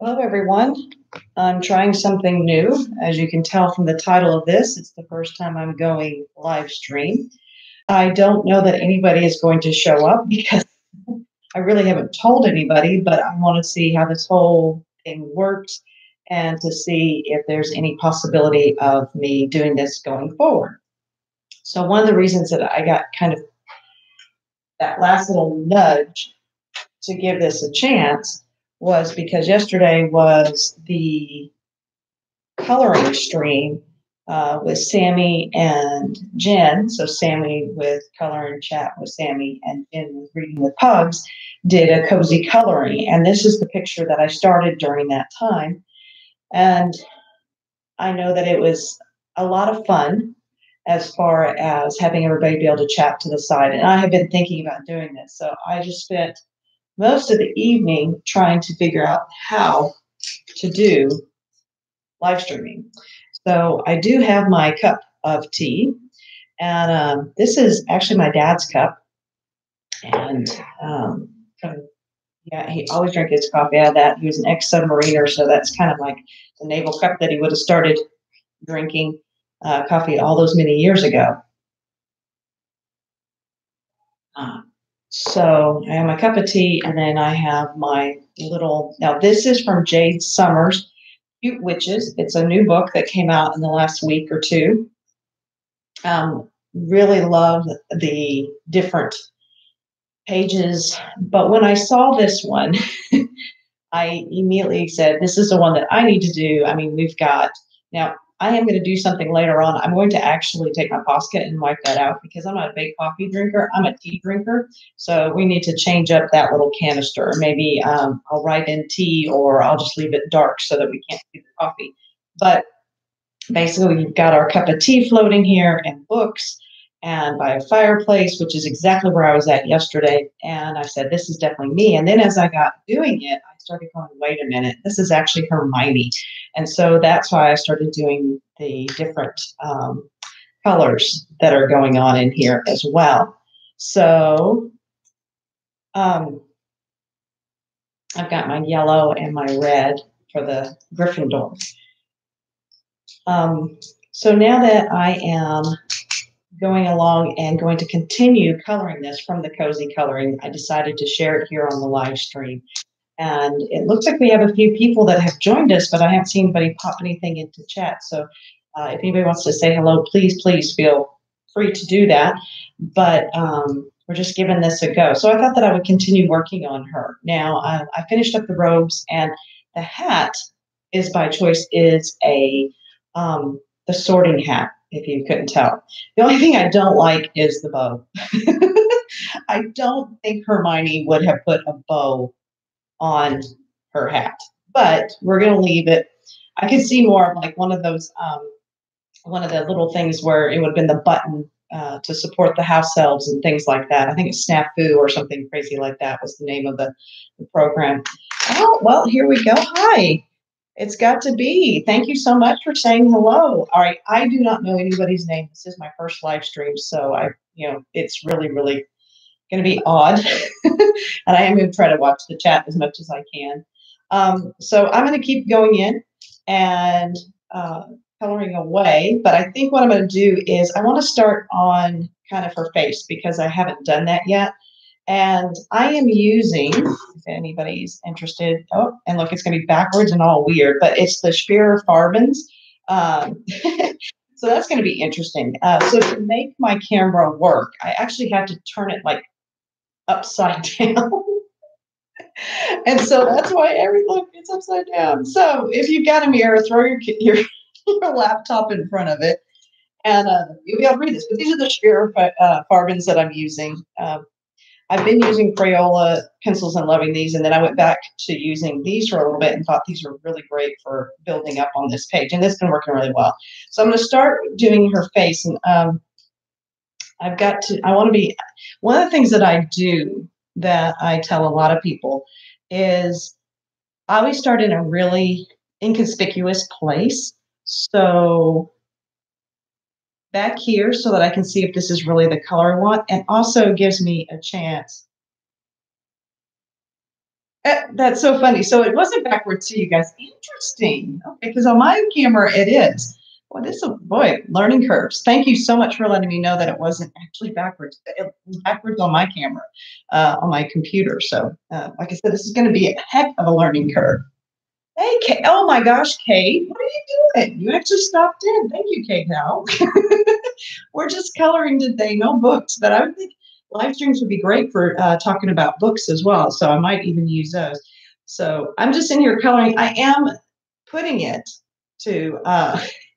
Hello, everyone. I'm trying something new. As you can tell from the title of this, it's the first time I'm going live stream. I don't know that anybody is going to show up because I really haven't told anybody, but I want to see how this whole thing works and to see if there's any possibility of me doing this going forward. So, one of the reasons that I got kind of that last little nudge to give this a chance was because yesterday was the coloring stream with Sammie and Jen. So Sammie with Color and Chat with Sammie and Jen with Reading with Pugs did a cozy coloring. And this is the picture that I started during that time. And I know that it was a lot of fun as far as having everybody be able to chat to the side. And I have been thinking about doing this. So I just spent most of the evening trying to figure out how to do live streaming. So I do have my cup of tea, and this is actually my dad's cup. And yeah, he always drank his coffee out of that. He was an ex-submariner, so that's kind of like the naval cup that he would have started drinking coffee all those many years ago. So I have my cup of tea, and then I have my little. Now this is from Jade Summers, Cute Witches. It's a new book that came out in the last week or two. Really love the different pages, but when I saw this one, I immediately said, this is the one that I need to do. I mean, we've got, now I am going to do something later on. I'm going to actually take my Posca and wipe that out because I'm not a big coffee drinker. I'm a tea drinker. So we need to change up that little canister. Maybe I'll write in tea or I'll just leave it dark so that we can't see the coffee. But basically, we've got our cup of tea floating here and books and by a fireplace, which is exactly where I was at yesterday. And I said, this is definitely me. And then as I got doing it, I started going, wait a minute, this is actually Hermione. And so that's why I started doing the different colors that are going on in here as well. So I've got my yellow and my red for the Gryffindor. So now that I am going along and going to continue coloring this from the cozy coloring, I decided to share it here on the live stream. And it looks like we have a few people that have joined us, but I haven't seen anybody pop anything into chat. So if anybody wants to say hello, please feel free to do that. But we're just giving this a go. So I thought that I would continue working on her. Now I finished up the robes, and the hat is by choice is a the sorting hat, if you couldn't tell. The only thing I don't like is the bow. I don't think Hermione would have put a bow on her hat, but we're going to leave it. I could see more of like one of those, one of the little things where it would have been the button to support the house elves and things like that. I think it's Snafu or something crazy like that was the name of the program. Oh, well, here we go. Hi. It's got to be. Thank you so much for saying hello. All right. I do not know anybody's name. This is my first live stream. So it's really, really going to be odd. And I am going to try to watch the chat as much as I can. So I'm going to keep going in and coloring away. But I think what I'm going to do is I want to start on kind of her face because I haven't done that yet. And I am using, if anybody's interested, oh, and look, it's going to be backwards and all weird, but it's the Spear Farbens. So that's going to be interesting. So to make my camera work, I actually have to turn it like upside down. And so that's why look, it's upside down. So if you've got a mirror, throw your laptop in front of it, and you'll be able to read this. But these are the Spear Farbens that I'm using. I've been using Crayola pencils and loving these, and then I went back to using these for a little bit and thought these were really great for building up on this page, and this has been working really well. So I'm going to start doing her face, and I want to be, one of the things that I do that I tell a lot of people is I always start in a really inconspicuous place. So back here so that I can see if this is really the color I want, and also gives me a chance That's so funny. So it wasn't backwards to you guys. Interesting. Okay, because on my camera it is. Well, this is boy learning curves. Thank you so much for letting me know that it wasn't actually backwards. It was backwards on my camera, on my computer. So, like I said, this is going to be a heck of a learning curve. Hey, Kate. Oh my gosh, Kate, what are you doing? You actually stopped in. Thank you, Kate. Now we're just coloring today, no books, but I would think live streams would be great for talking about books as well. So I might even use those. So I'm just in here coloring. I am putting it to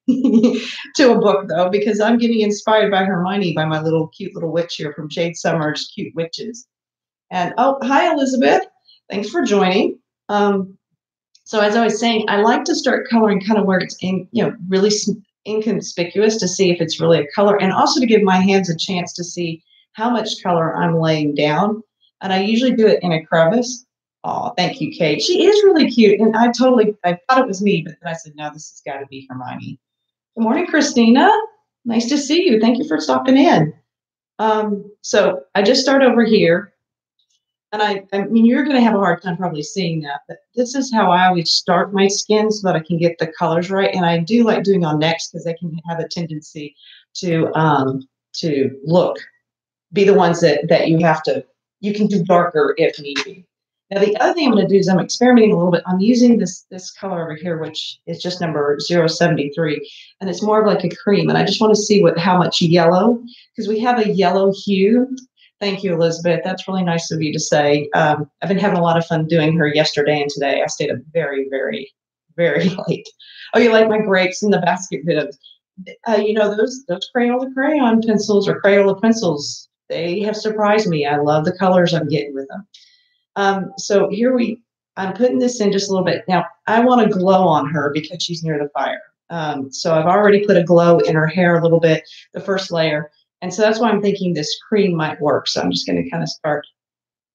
to a book though, because I'm getting inspired by Hermione, by my little cute little witch here from Jade Summers' Cute Witches. And oh, hi Elizabeth. Thanks for joining. So as I was saying, I like to start coloring kind of where it's in, really inconspicuous to see if it's really a color, and also to give my hands a chance to see how much color I'm laying down. And I usually do it in a crevice. Oh, thank you, Kate. She is really cute. And I thought it was me, but then I said, no, this has got to be Hermione. Good morning, Christina. Nice to see you. Thank you for stopping in. So I just start over here. And I mean, you're going to have a hard time probably seeing that, but this is how I always start my skin so that I can get the colors right. And I do like doing on necks because they can have a tendency to be the ones that you can do darker if need be. Now, the other thing I'm going to do is I'm experimenting a little bit. I'm using this color over here, which is just number 073, and it's more of like a cream. And I just want to see how much yellow, because we have a yellow hue. Thank you, Elizabeth. That's really nice of you to say. I've been having a lot of fun doing her yesterday and today. I stayed up very, very, very late. Oh, you like my grapes in the basket bibs? Those Crayola pencils or Crayola pencils, they have surprised me. I love the colors I'm getting with them. So I'm putting this in just a little bit. Now, I want to glow on her because she's near the fire. So I've already put a glow in her hair a little bit, the first layer. And so that's why I'm thinking this cream might work. So I'm just going to kind of start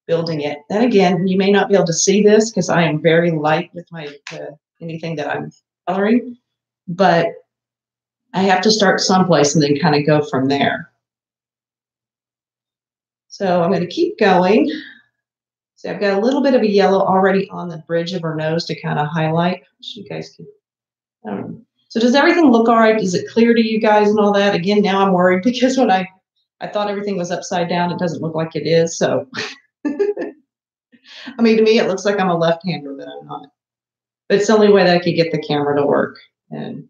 building it. And again, you may not be able to see this because I am very light with anything that I'm coloring, but I have to start someplace and then kind of go from there. So I'm going to keep going. So I've got a little bit of a yellow already on the bridge of her nose to kind of highlight. So you guys can, so does everything look all right? Is it clear to you guys and all that? Again, now I'm worried because when I thought everything was upside down, it doesn't look like it is. So, I mean, to me, it looks like I'm a left-hander, but I'm not. But it's the only way that I could get the camera to work. And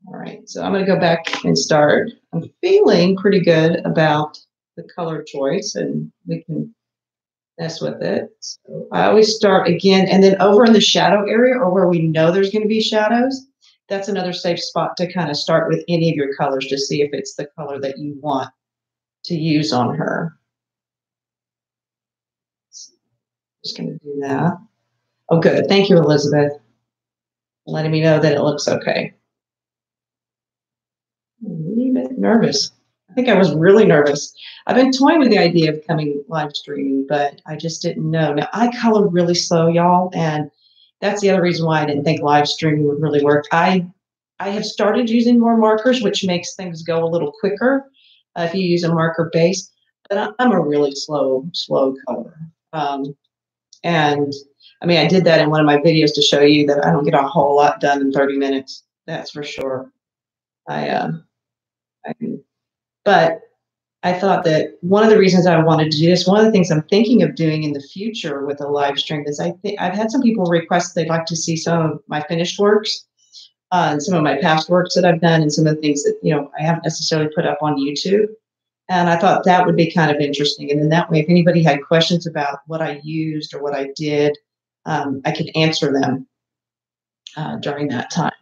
all right, so I'm going to go back and start. I'm feeling pretty good about the color choice, and we can mess with it. So I always start again, and then over in the shadow area, or where we know there's going to be shadows, that's another safe spot to kind of start with any of your colors to see if it's the color that you want to use on her. Just going to do that. Oh, good. Thank you, Elizabeth, for letting me know that it looks okay. I'm a little bit nervous. I think I was really nervous. I've been toying with the idea of coming live streaming, but I just didn't know. Now, I color really slow, y'all, and that's the other reason why I didn't think live streaming would really work. I have started using more markers, which makes things go a little quicker if you use a marker base, but I'm a really slow color. And I mean, I did that in one of my videos to show you that I don't get a whole lot done in 30 minutes. That's for sure. But I thought that one of the reasons I wanted to do this, one of the things I'm thinking of doing in the future with a live stream is I've had some people request they'd like to see some of my finished works and some of my past works that I've done and some of the things that, I haven't necessarily put up on YouTube. And I thought that would be kind of interesting. And then that way, if anybody had questions about what I used or what I did, I could answer them during that time.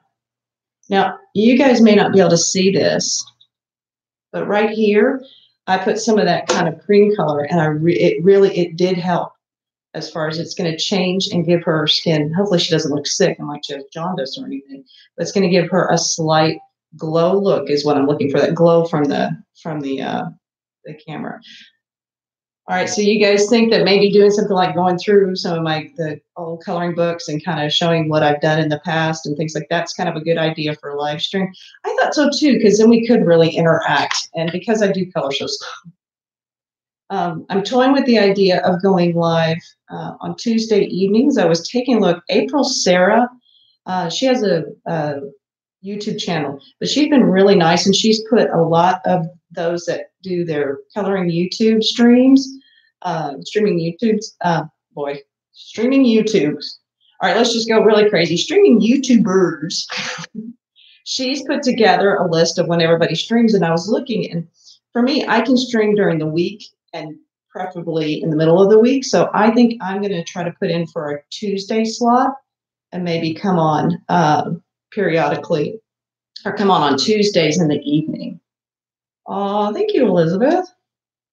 Now, you guys may not be able to see this, but right here, I put some of that kind of cream color, and it did help as far as it's going to change and give her skin. Hopefully, she doesn't look sick and like she has jaundice or anything, but it's going to give her a slight glow look is what I'm looking for. That glow from the camera. All right, so you guys think that maybe doing something like going through some of the old coloring books and kind of showing what I've done in the past and things like that's kind of a good idea for a live stream? I thought so too, because then we could really interact. And because I do color so slow, I'm toying with the idea of going live on Tuesday evenings. I was taking a look. April Sarah, she has a YouTube channel, but she's been really nice, and she's put a lot of those that do their coloring YouTube streams, streaming YouTubes. Streaming YouTubes. All right, let's just go really crazy. Streaming YouTubers. She's put together a list of when everybody streams, and I was looking, and for me, I can stream during the week and preferably in the middle of the week. So I think I'm going to try to put in for a Tuesday slot and maybe come on periodically, or come on Tuesdays in the evening. Oh, thank you, Elizabeth.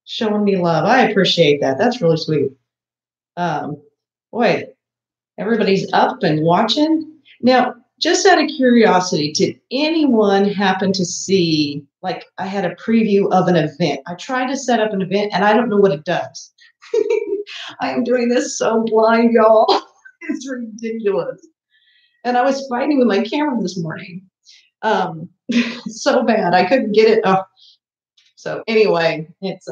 Showing me love. I appreciate that. That's really sweet. Boy, everybody's up and watching. Now, just out of curiosity, did anyone happen to see, like, I had a preview of an event. I tried to set up an event, and I don't know what it does. I am doing this so blind, y'all. It's ridiculous. And I was fighting with my camera this morning. So bad. I couldn't get it. Oh. So anyway, it's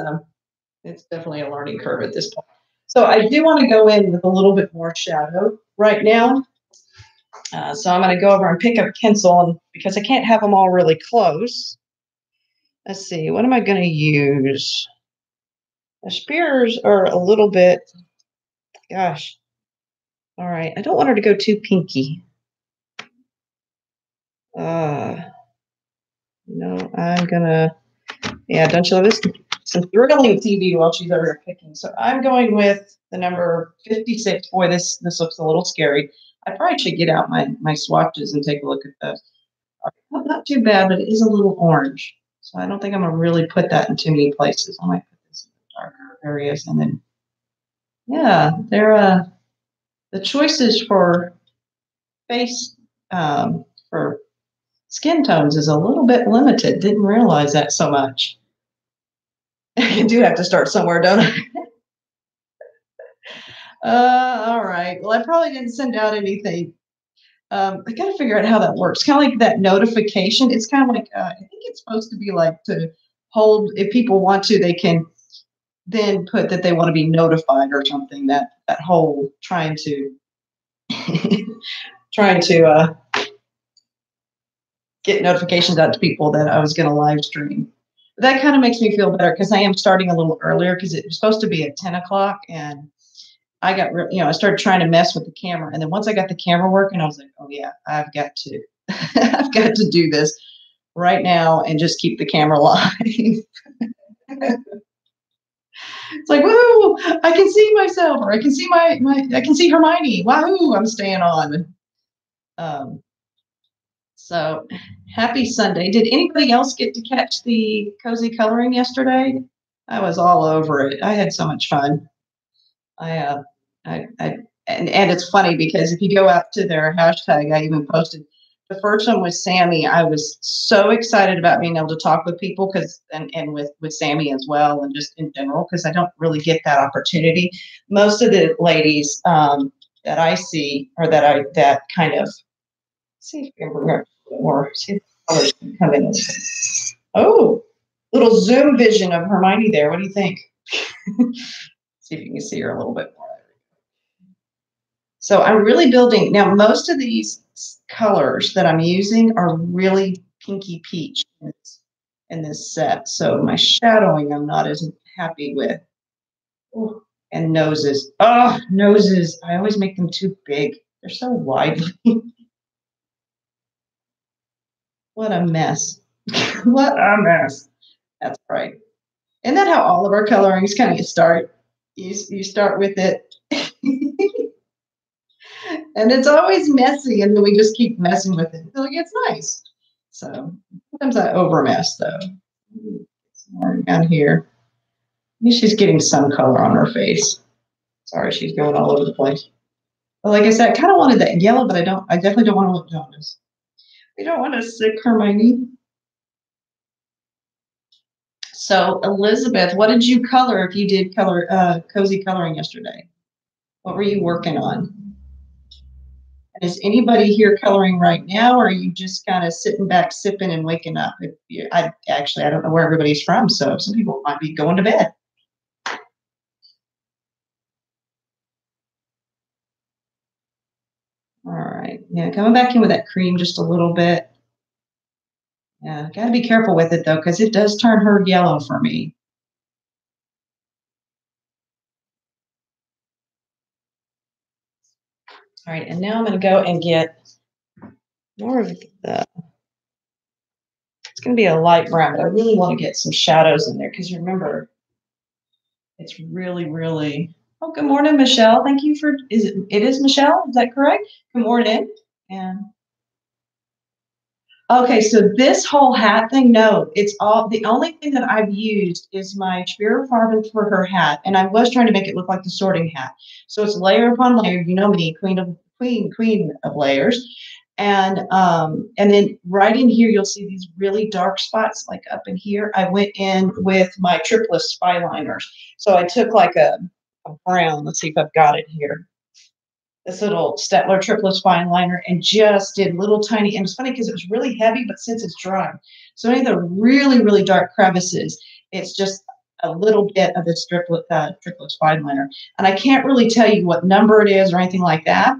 definitely a learning curve at this point. So I do want to go in with a little bit more shadow right now. So I'm going to go over and pick up pencil, and because I can't have them all really close. Let's see, what am I going to use? The spears are a little bit, gosh. All right, I don't want her to go too pinky. No, I'm going to, yeah, don't you love this? Some thrilling TV while she's over here picking. So I'm going with the number 56. Boy, this looks a little scary. I probably should get out my swatches and take a look at those. Not too bad, but it is a little orange. So I don't think I'm going to really put that in too many places. I might put this in the darker areas. And then, yeah, they're the choices for face, for skin tones is a little bit limited. Didn't realize that so much. You do have to start somewhere, don't I? All right. Well, I probably didn't send out anything. I got to figure out how that works. Kind of like that notification. It's kind of like, I think it's supposed to be like to hold, if people want to, they can then put that they want to be notified or something, that whole trying to get notifications out to people that I was going to live stream. But that kind of makes me feel better because I am starting a little earlier because it was supposed to be at 10 o'clock, and I got, I started trying to mess with the camera. And then once I got the camera working, I was like, oh yeah, I've got to, I've got to do this right now and just keep the camera live. It's like, woo, I can see myself, or I can see I can see Hermione. Wahoo, I'm staying on. So happy Sunday. Did anybody else get to catch the cozy coloring yesterday? I was all over it. I had so much fun. And it's funny because if you go out to their hashtag, I even posted the first one with Sammie. I was so excited about being able to talk with people and with Sammie as well, and just in general, because I don't really get that opportunity. Most of the ladies that I see, or that kind of, see if we can bring up more, see if the colors can come in. Oh, little zoom vision of Hermione there. What do you think? See if you can see her a little bit more. So I'm really building, now most of these colors that I'm using are really pinky peach in this set. So my shadowing I'm not as happy with. Ooh, and noses. Oh, noses. I always make them too big. They're so wide. What a mess. What a mess. That's right. Isn't that how all of our colorings kind of start? You start with it. And it's always messy, and then we just keep messing with it until it gets nice. So sometimes I over mess though. More down here. Maybe she's getting some color on her face. Sorry, she's going all over the place. But like I said, I kind of wanted that yellow, but I definitely don't want to look jaundiced. We don't want to sick Hermione. So Elizabeth, what did you color if you did color cozy coloring yesterday? What were you working on? And is anybody here coloring right now, or are you just kind of sitting back, sipping and waking up? I don't know where everybody's from, so some people might be going to bed. right. Yeah, coming back in with that cream just a little bit. Yeah, got to be careful with it though, because it does turn her yellow for me. All right, and now I'm going to go and get more of the, it's going to be a light brown, but I really want to get some shadows in there because remember, it's really, really, oh, good morning, Michelle. Thank you for, it is Michelle, is that correct? Good morning. And okay, so this whole hat thing, no, it's all, the only thing that I've used is my Farben for her hat, and I was trying to make it look like the sorting hat. So it's layer upon layer, you know me, queen of layers. And then right in here, you'll see these really dark spots, like up in here. I went in with my tripless spy liners. So I took like a brown, let's see if I've got it here, this little Stettler triplets fine liner and just did little tiny, and it's funny because it was really heavy, but since it's dry, so any of the really, really dark crevices, it's just a little bit of this triplets fine liner. And I can't really tell you what number it is or anything like that.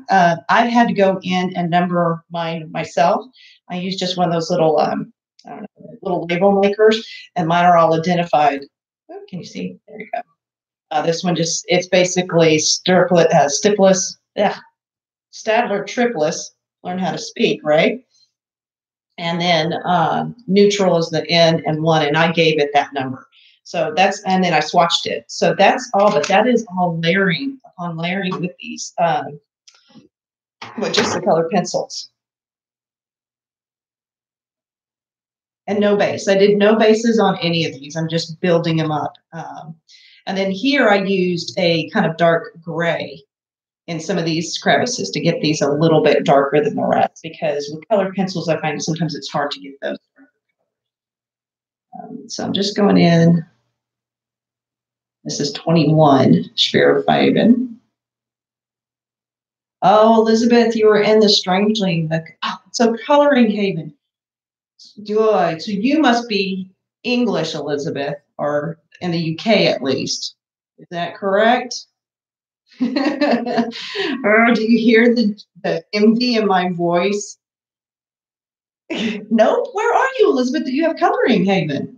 I've had to go in and number mine myself. I use just one of those little, I don't know, little label makers, and mine are all identified. Oh, can you see? There you go. This one just, it's basically Stipless, yeah, Stadler triplets, learn how to speak, right? And then neutral is the N and 1, and I gave it that number. So that's, and then I swatched it. So that's all, but that is all layering upon layering with these, with just the colored pencils. And no base. I did no bases on any of these. I'm just building them up. And then here I used a kind of dark gray in some of these crevices to get these a little bit darker than the rest, because with colored pencils, I find sometimes it's hard to get those. So I'm just going in. This is 21, Schwerfaven. Oh, Elizabeth, you were in the Strangling. So Coloring Haven. Good. So you must be English, Elizabeth, or in the UK at least. Is that correct? Or do you hear the envy in my voice? Nope. Where are you, Elizabeth? Do you have Coloring Haven?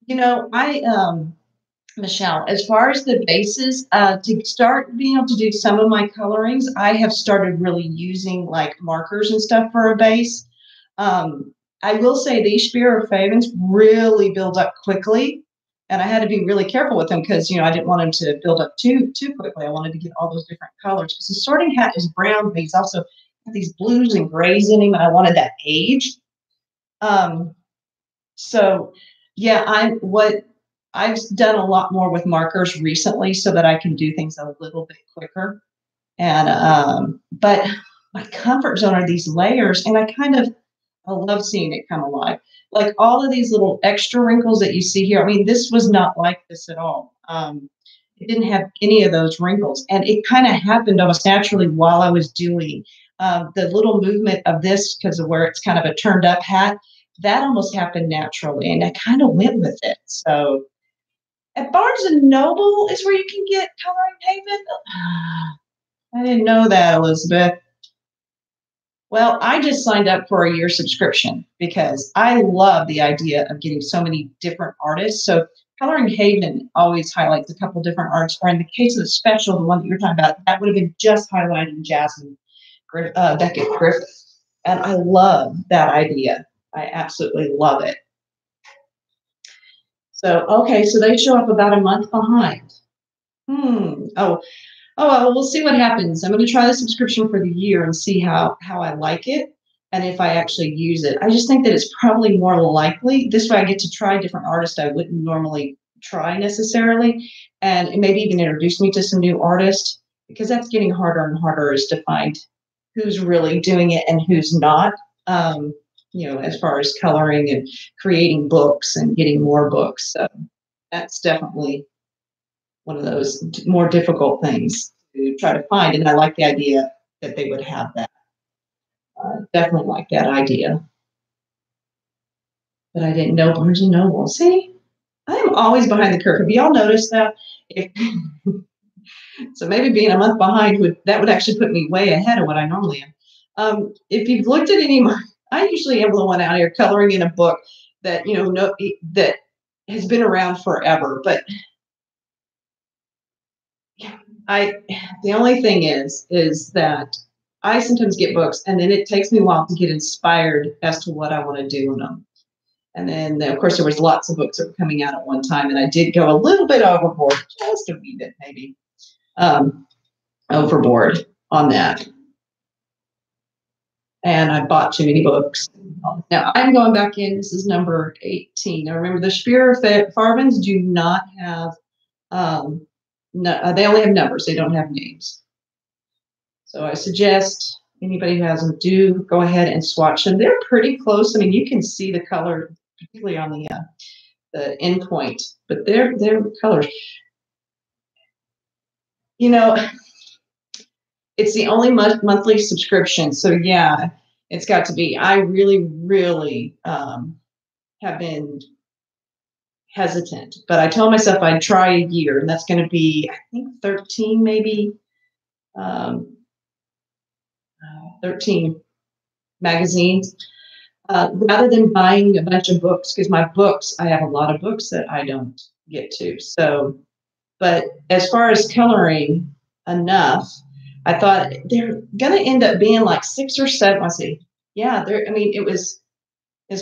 You know, Michelle, as far as the bases, to start being able to do some of my colorings, I have started really using like markers and stuff for a base. I will say these Spear Favens really build up quickly, and I had to be really careful with them because, you know, I didn't want them to build up too quickly. I wanted to get all those different colors because the sorting hat is brown, but he's also got these blues and grays in him, and I wanted that age. So yeah, I've done a lot more with markers recently so that I can do things a little bit quicker. And but my comfort zone are these layers, and I love seeing it come alive. Like all of these little extra wrinkles that you see here. I mean, this was not like this at all. It didn't have any of those wrinkles, and it kind of happened almost naturally while I was doing the little movement of this because of where it's kind of a turned up hat. That almost happened naturally, and I kind of went with it. So at Barnes and Noble is where you can get Coloring Haven. I didn't know that, Elizabeth. Well, I just signed up for a year subscription because I love the idea of getting so many different artists. So Coloring Haven always highlights a couple different artists. Or in the case of the special, the one that you're talking about, that would have been just highlighting Jasmine Beckett Griffith. And I love that idea. I absolutely love it. So, okay, so they show up about a month behind. Oh, well, we'll see what happens. I'm going to try the subscription for the year and see how I like it and if I actually use it. I just think that it's probably more likely. This way I get to try different artists I wouldn't normally try necessarily, and maybe even introduce me to some new artists, because that's getting harder and harder is to find who's really doing it and who's not, you know, as far as coloring and creating books and getting more books. So that's definitely one of those more difficult things to try to find. And I like the idea that they would have that. Definitely like that idea. But I didn't know Barnes and Noble. See, I am I'm always behind the curve. Have y'all noticed that? If, so maybe being a month behind would actually put me way ahead of what I normally am. If you've looked at any, I usually am the one out here coloring in a book that that has been around forever. But the only thing is that I sometimes get books and then it takes me a while to get inspired as to what I want to do in them. And then, of course, there was lots of books that were coming out at one time, and I did go a little bit overboard, just a wee bit maybe, overboard on that. And I bought too many books. Now I'm going back in. This is number 18. Now remember, the Spear Farbens do not have, they only have numbers. They don't have names. So I suggest anybody who has them, do go ahead and swatch them. They're pretty close. I mean, you can see the color, particularly on the end point, but they're colors. You know, it's the only monthly subscription. So yeah, it's got to be. I really, really have been hesitant, but I told myself I'd try a year, and that's going to be, I think, 13 maybe. 13 magazines, rather than buying a bunch of books, because my books, I have a lot of books that I don't get to. So, but as far as coloring enough, I thought they're going to end up being like 6 or 7. I see. Yeah, I mean, this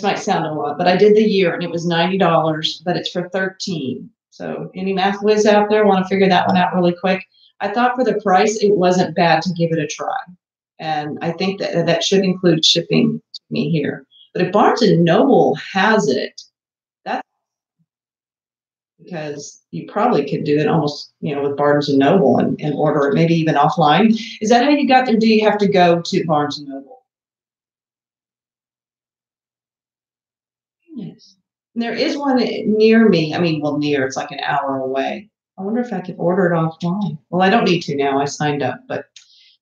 might sound a lot, but I did the year and it was $90, but it's for 13. So any math whiz out there want to figure that one out really quick? I thought for the price, it wasn't bad to give it a try. And I think that should include shipping to me here. But if Barnes & Noble has it, that's because you probably could do it almost, with Barnes & Noble and order it, maybe even offline. Is that how you got there? Do you have to go to Barnes & Noble? Yes. There is one near me. I mean, well, near, it's like an hour away. I wonder if I could order it offline. Well, I don't need to now. I signed up, but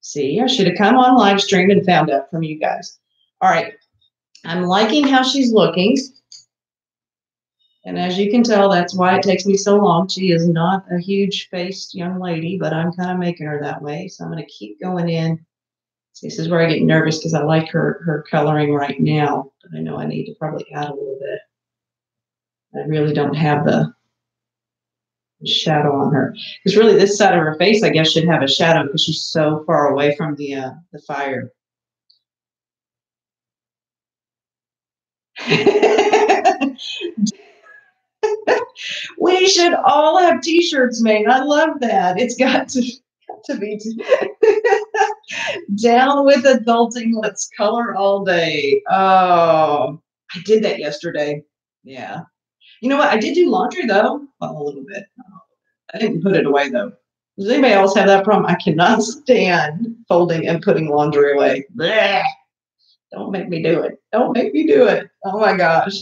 see, I should have come on live stream and found out from you guys. All right. I'm liking how she's looking. And as you can tell, that's why it takes me so long. She is not a huge-faced young lady, but I'm kind of making her that way. So I'm going to keep going in. See, this is where I get nervous because I like her coloring right now. But I know I need to probably add a little bit. I really don't have the shadow on her, because really this side of her face, I guess, should have a shadow because she's so far away from the fire. We should all have T-shirts made. I love that. It's got to be down with adulting. Let's color all day. Oh, I did that yesterday. Yeah. You know what? I did do laundry though. Well, a little bit. I didn't put it away though. Does anybody else have that problem? I cannot stand folding and putting laundry away. Blech. Don't make me do it. Don't make me do it. Oh my gosh.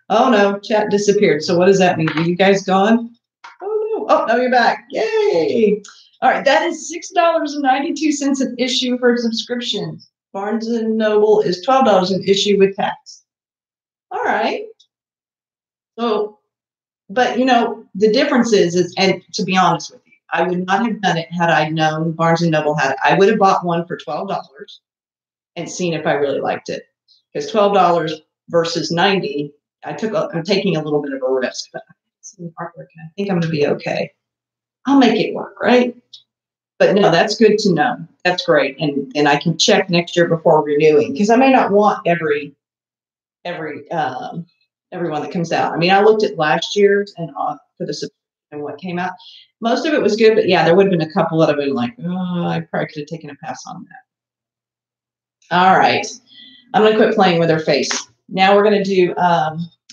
Oh no, chat disappeared. So what does that mean? Are you guys gone? Oh no. Oh no, you're back. Yay. All right, that is $6.92 an issue for subscriptions. Barnes & Noble is $12 an issue with tax. All right. So, but the difference is, and to be honest with you, I would not have done it had I known Barnes & Noble had it. I would have bought one for $12 and seen if I really liked it. Because $12 versus $90, I'm taking a little bit of a risk, but some artwork, I think I'm going to be okay. I'll make it work, right? But no, that's good to know. That's great, and I can check next year before renewing, because I may not want every one that comes out. I mean, I looked at last year's and for the subscription and what came out. Most of it was good, but yeah, there would have been a couple that have been like, oh, I probably could have taken a pass on that. All right. I'm going to quit playing with her face. Now we're going to do, I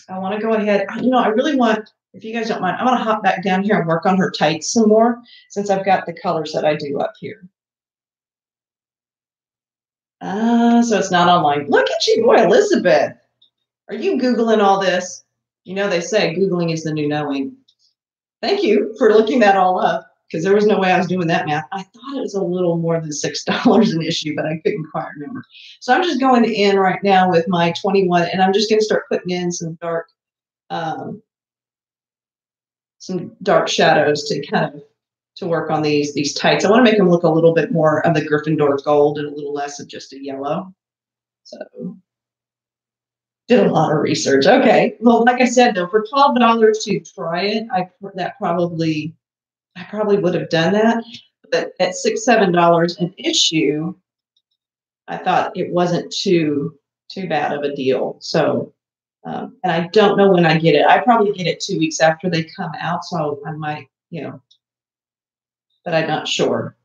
want to go ahead. I really want, if you guys don't mind, I want to hop back down here and work on her tights some more, since I've got the colors that I do up here. So it's not online. Look at you, boy, Elizabeth. Are you Googling all this? They say Googling is the new knowing. Thank you for looking that all up. because there was no way I was doing that math. I thought it was a little more than $6 an issue, but I couldn't quite remember. So I'm just going in right now with my 21, and I'm just going to start putting in um, some dark shadows to kind of to work on these tights. I want to make them look a little bit more of the Gryffindor gold and a little less of just a yellow. So did a lot of research. Okay. Well, like I said, though, for $12 to try it, I probably would have done that. But at $6, $7 an issue, I thought it wasn't too bad of a deal. So, and I don't know when I get it. I probably get it 2 weeks after they come out. So I might, but I'm not sure.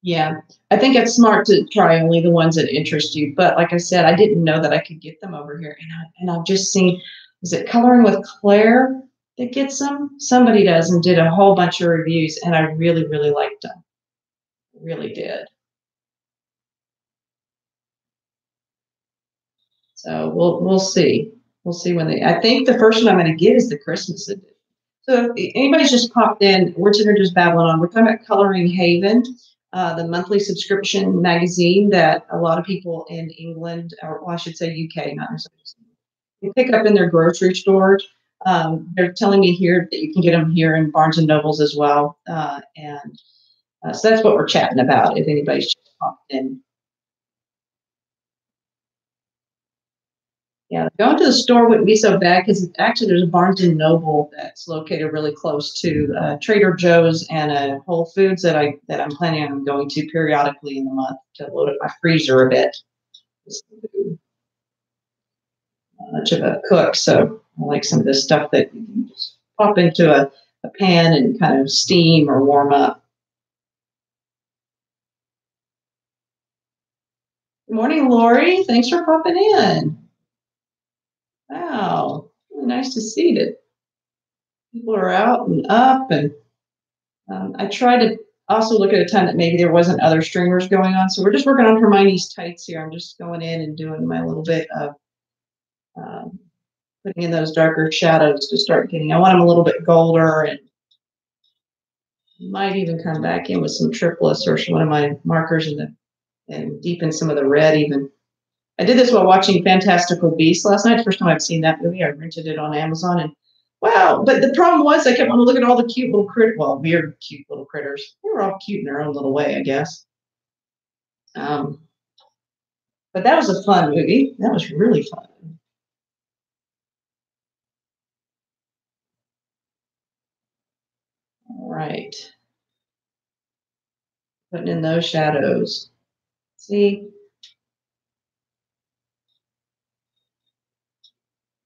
Yeah, I think it's smart to try only the ones that interest you. But like I said, I didn't know that I could get them over here. And I've just seen, is it Coloring with Claire that gets them? Somebody does and did a whole bunch of reviews, and I really, really liked them. Really did. So we'll see. We'll see when I think the first one I'm going to get is the Christmas edition. So if anybody's just popped in, we're just babbling on. We're talking about Coloring Haven, the monthly subscription magazine that a lot of people in England, or well, I should say UK, not necessarily, you pick up in their grocery stores. They're telling me here that you can get them here in Barnes and Nobles as well. So that's what we're chatting about if anybody's just popped in. Yeah, going to the store wouldn't be so bad because actually there's a Barnes and Noble that's located really close to Trader Joe's and a Whole Foods that I'm planning on going to periodically in the month to load up my freezer a bit. Not much of a cook, so I like some of this stuff that you can just pop into a pan and kind of steam or warm up. Good morning, Lori. Thanks for popping in. Wow, really nice to see that people are out and up. And I tried to also look at a time that maybe there wasn't other streamers going on. So we're just working on Hermione's tights here. I'm just going in and doing my little bit of putting in those darker shadows to start getting. I want them a little bit golder, and might even come back in with some triplets or one of my markers and deepen some of the red even. I did this while watching Fantastical Beasts last night. First time I've seen that movie. I rented it on Amazon, and wow. But the problem was I kept on looking at all the cute little weird cute little critters. They were all cute in their own little way, I guess. But that was a fun movie. That was really fun. All right. Putting in those shadows. See?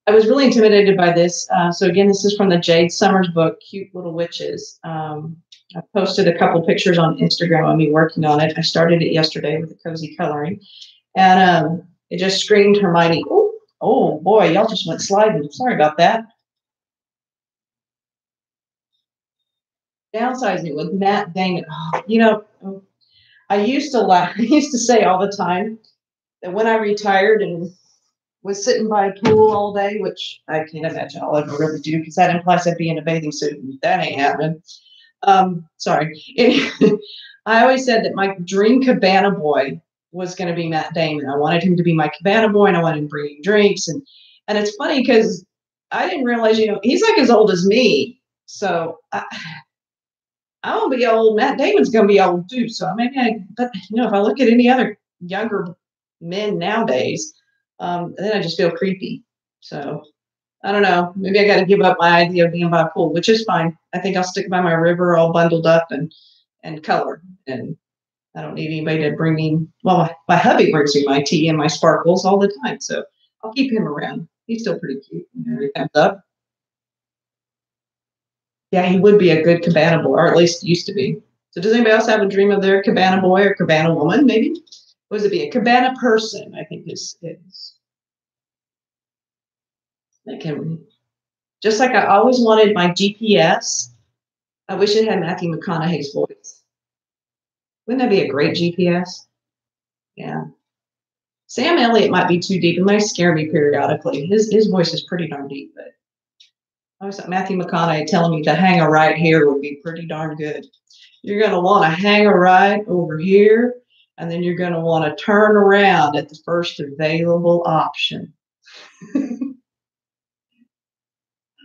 I was really intimidated by this. So again, this is from the Jade Summers book, Cute Little Witches. I posted a couple pictures on Instagram of me working on it. I started it yesterday with the cozy coloring, and it just screamed Hermione. Oh boy, y'all just went sliding. Sorry about that. Downsizing with Matt Damon. Oh, I used to laugh. I used to say all the time that when I retired and was sitting by a pool all day, which I can't imagine I'll ever really do because that implies I'd be in a bathing suit, and that ain't happening. Sorry. I always said that my dream cabana boy was going to be Matt Damon. I wanted him to be my cabana boy, and I wanted him bringing drinks. And it's funny because I didn't realize, he's like as old as me. So I'm going to be old. Matt Damon's going to be old too. So but if I look at any other younger men nowadays, then I just feel creepy. So I don't know. Maybe I got to give up my idea of being by a pool, which is fine. I think I'll stick by my river all bundled up and color. And I don't need anybody to bring me. Well, my hubby brings me my tea and my sparkles all the time. So I'll keep him around. He's still pretty cute. He comes up. Yeah, he would be a good cabana boy, or at least used to be. So does anybody else have a dream of their cabana boy or cabana woman, maybe? Or would it be a cabana person, I think is. Like him. Just like I always wanted my GPS, I wish it had Matthew McConaughey's voice. Wouldn't that be a great GPS? Yeah. Sam Elliott might be too deep. It might scare me periodically. His voice is pretty darn deep, but I was Matthew McConaughey telling me to hang a right here would be pretty darn good. You're going to want to hang a right over here, and then you're going to want to turn around at the first available option.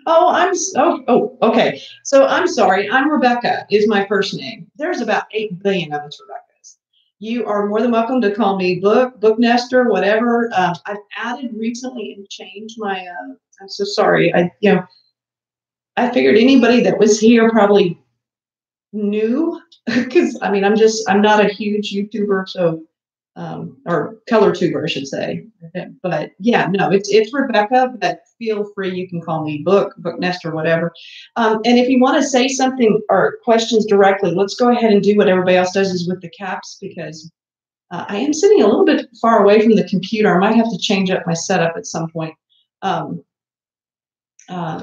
Okay. So I'm sorry. I'm Rebecca is my first name. There's about 8 billion of us Rebeccas. You are more than welcome to call me Booknester, whatever. I've added recently and changed my, I'm so sorry. I figured anybody that was here probably knew, because I mean, I'm not a huge YouTuber, so or color tuber, I should say. But yeah, no, it's Rebecca, but feel free, you can call me Booknest or whatever. And if you want to say something or questions directly, let's go ahead and do what everybody else does is with the caps, because I am sitting a little bit far away from the computer. I might have to change up my setup at some point.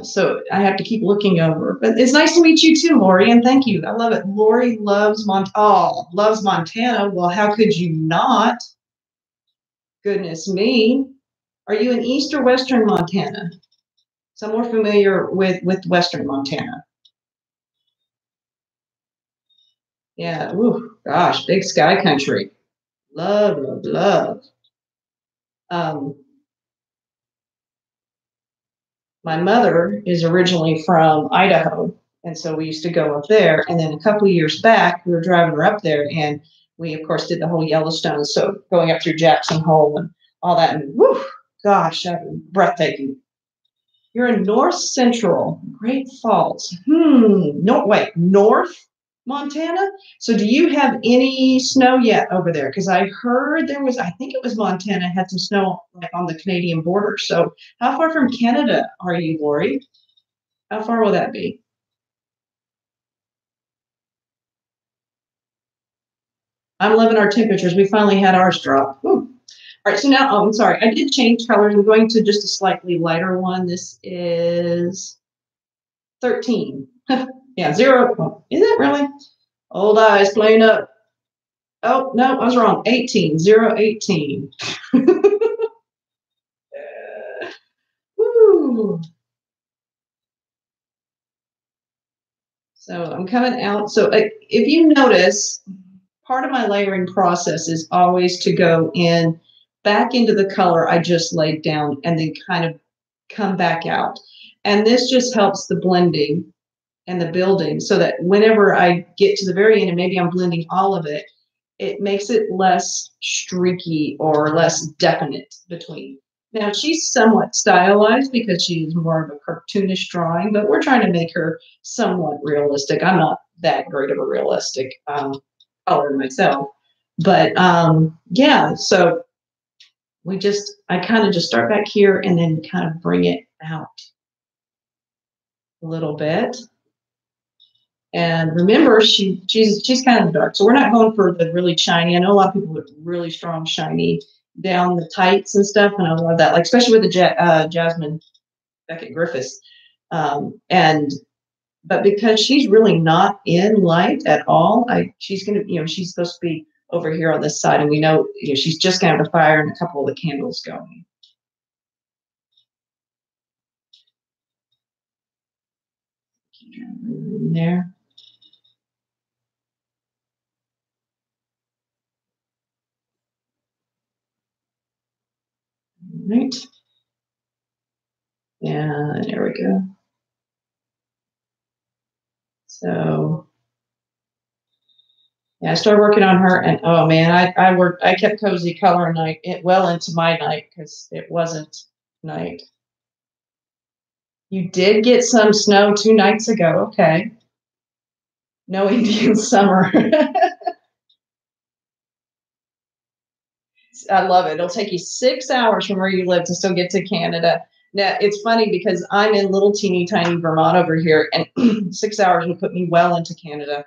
So I have to keep looking over. But it's nice to meet you too, Lori, and thank you. I love it. Lori loves loves Montana. Well, how could you not? Goodness me. Are you in East or Western Montana? So I'm more familiar with Western Montana. Yeah. Ooh, gosh, big sky country. Love, love, love. My mother is originally from Idaho, and so we used to go up there. And then a couple of years back, we were driving her up there, and we, of course, did the whole Yellowstone. So going up through Jackson Hole and all that, and whoo, gosh, that was breathtaking. You're in North Central Great Falls. No, wait, North Montana? So do you have any snow yet over there? Because I heard there was, I think it was Montana had some snow like on the Canadian border. So how far from Canada are you, Lori? How far will that be? I'm loving our temperatures. We finally had ours drop. Ooh. All right, so now, oh, I'm sorry. I did change colors. I'm going to just a slightly lighter one. This is 13. Yeah, 0. Oh, is it really? Old eyes playing up. Oh, no, I was wrong. 18, 0, 18. Woo. So I'm coming out. So if you notice, part of my layering process is always to go in back into the color I just laid down and then kind of come back out. And this just helps the blending and the building so that whenever I get to the very end and maybe I'm blending all of it, it makes it less streaky or less definite between. Now she's somewhat stylized because she's more of a cartoonish drawing, but we're trying to make her somewhat realistic. I'm not that great of a realistic color myself, but yeah. So I kind of just start back here and then kind of bring it out a little bit. And remember, she's kind of dark, so we're not going for the really shiny. I know a lot of people with really strong shiny down the tights and stuff, and I love that, like especially with the Jasmine Beckett Griffiths. But because she's really not in light at all, she's gonna, she's supposed to be over here on this side, and we know, she's just gonna have the fire and a couple of the candles going. In there. Right. Yeah, there we go. So yeah, I started working on her, and oh man, I kept cozy color night well into my night because it wasn't night. You did get some snow 2 nights ago. Okay. No Indian summer. I love it. It'll take you 6 hours from where you live to still get to Canada. Now, it's funny because I'm in little teeny tiny Vermont over here, and 6 hours would put me well into Canada.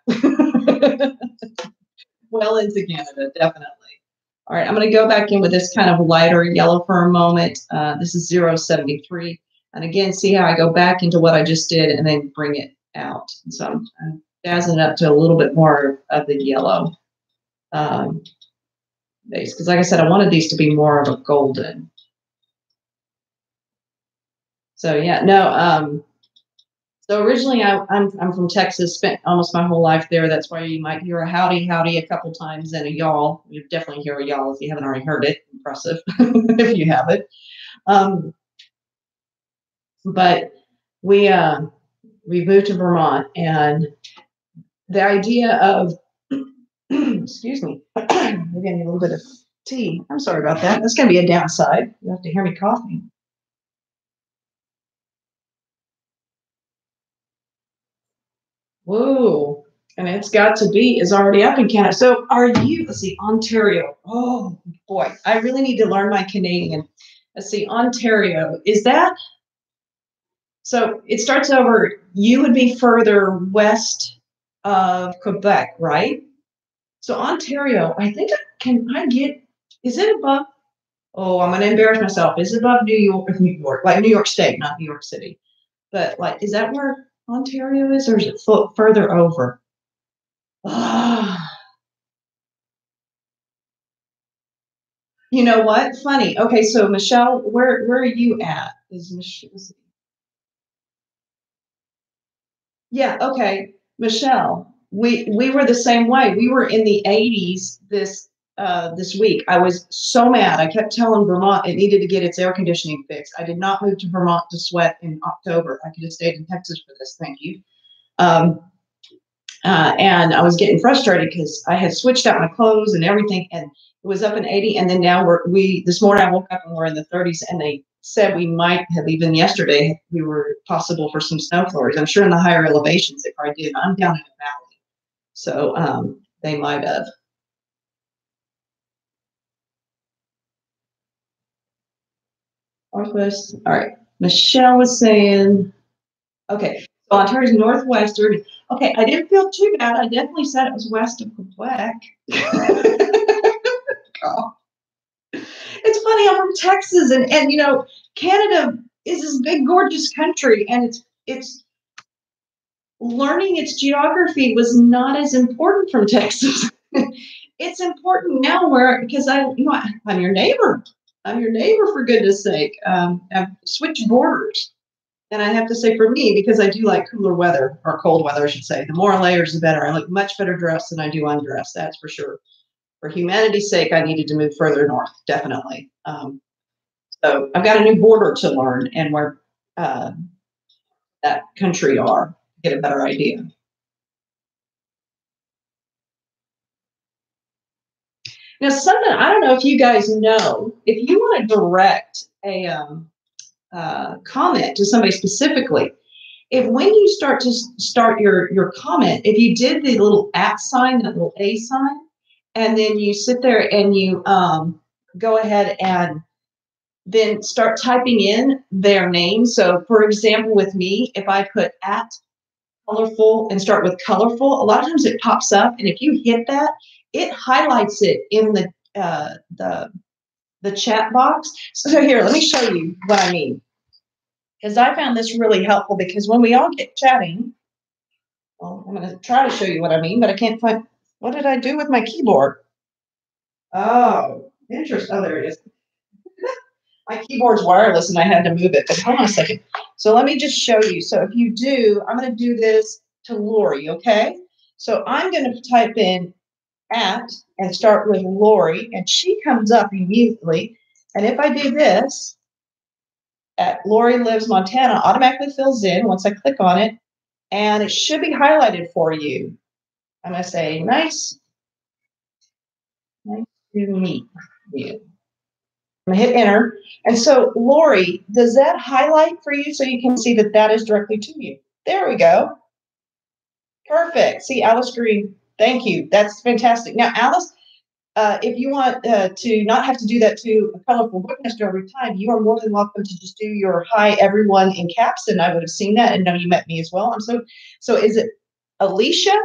Well into Canada, definitely. All right, I'm going to go back in with this kind of lighter yellow for a moment. This is 073. And again, see how I go back into what I just did and then bring it out. And so I'm jazzing it up to a little bit more of the yellow base. Because like I said, I wanted these to be more of a golden. So yeah, no, So originally, I'm from Texas. Spent almost my whole life there. That's why you might hear a howdy howdy a couple times and a y'all. You definitely hear a y'all if you haven't already heard it. Impressive if you haven't. Um, but we we moved to Vermont, and the idea of excuse me, we're getting a little bit of tea. I'm sorry about that. That's going to be a downside. You have to hear me coughing. Whoa. And it's got to be is already up in Canada. So are you, let's see, Ontario. Oh boy, I really need to learn my Canadian. Let's see, Ontario. Is that so it starts over, you would be further west of Quebec, right? So Ontario, I think can I get is it above? Oh, I'm gonna embarrass myself. Is it above New York, like New York State, not New York City? But like, is that where Ontario is, or is it further over? Ah, you know what? Funny. Okay, so Michelle, where are you at? Is Michelle? Yeah. Okay, Michelle. We were the same way. We were in the 80s this week. I was so mad. I kept telling Vermont it needed to get its air conditioning fixed. I did not move to Vermont to sweat in October. I could have stayed in Texas for this. Thank you. Um, and I was getting frustrated because I had switched out my clothes and everything, and it was up in 80. And then now we this morning I woke up and we're in the 30s, and they said we might have even yesterday we were possible for some snow flurries. I'm sure in the higher elevations they probably did. I'm down in the valley, so they might have. Northwest. All right. Michelle was saying, okay, so Ontario's northwestern. Okay, I didn't feel too bad. I definitely said it was west of Quebec. It's funny, I'm from Texas, and you know, Canada is this big, gorgeous country, and it's learning its geography was not as important from Texas. It's important now where because I'm your neighbor. I'm your neighbor for goodness sake. I've switched borders. And I have to say, for me, because I do like cooler weather or cold weather, I should say, the more layers, the better. I look much better dressed than I do undressed. That's for sure. For humanity's sake, I needed to move further north, definitely. So I've got a new border to learn and where uh, that country are, to get a better idea. Now, something I don't know if you guys know, if you want to direct a comment to somebody specifically, if when you start your comment, if you did the little at sign, that little A sign, and then you sit there and you go ahead and then start typing in their name. So, for example, with me, if I put at colorful and start with colorful, a lot of times it pops up, and if you hit that, it highlights it in the chat box. So here, let me show you what I mean, because I found this really helpful. Because when we all get chatting, well, I'm going to try to show you what I mean, but I can't find. What did I do with my keyboard? Oh, interesting. Oh, there it is. My keyboard's wireless and I had to move it, but hold on a second. So let me just show you. So if you do, I'm going to do this to Lori, okay? So I'm going to type in at and start with Lori, and she comes up immediately. And if I do this, at Lori Lives Montana, automatically fills in once I click on it, and it should be highlighted for you. I'm going to say, nice to meet you. I'm going to hit enter. And so, Lori, does that highlight for you so you can see that that is directly to you? There we go. Perfect. See, Alice Green, thank you. That's fantastic. Now, Alice, if you want to not have to do that to a colorful Booknester every time, you are more than welcome to just do your hi everyone in caps, and I would have seen that and know you met me as well. So is it Alicia?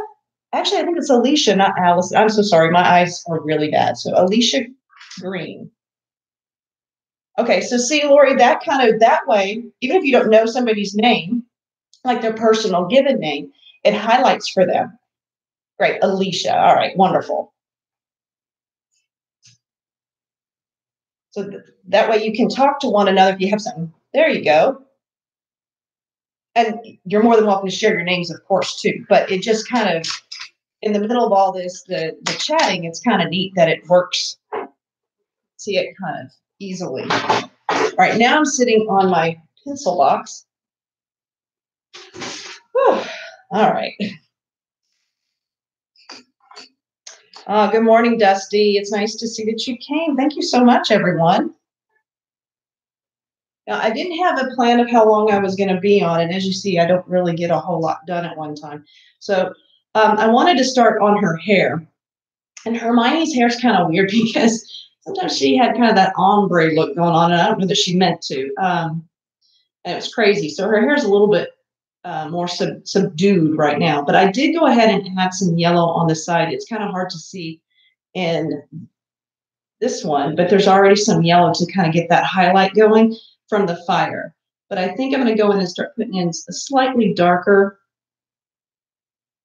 Actually, I think it's Alicia, not Alice. I'm so sorry. My eyes are really bad. So Alicia Green. Okay, so see, Lori, that way, even if you don't know somebody's name, like their personal given name, it highlights for them. Great, Alicia. All right, wonderful. So that way you can talk to one another if you have something. There you go. and you're more than welcome to share your names, of course, too. But it just kind of, in the middle of all this, the chatting, it's kind of neat that it works. See it kind of easily. All right, now I'm sitting on my pencil box. Whew. All right. Good morning, Dusty. It's nice to see that you came. Thank you so much, everyone. Now, I didn't have a plan of how long I was going to be on, and as you see, I don't really get a whole lot done at one time. So I wanted to start on her hair. And Hermione's hair is kind of weird because sometimes she had kind of that ombre look going on, and I don't know that she meant to. And it was crazy. So her hair is a little bit more subdued right now. But I did go ahead and add some yellow on the side. It's kind of hard to see in this one, but there's already some yellow to kind of get that highlight going from the fire. But I think I'm going to go in and start putting in a slightly darker.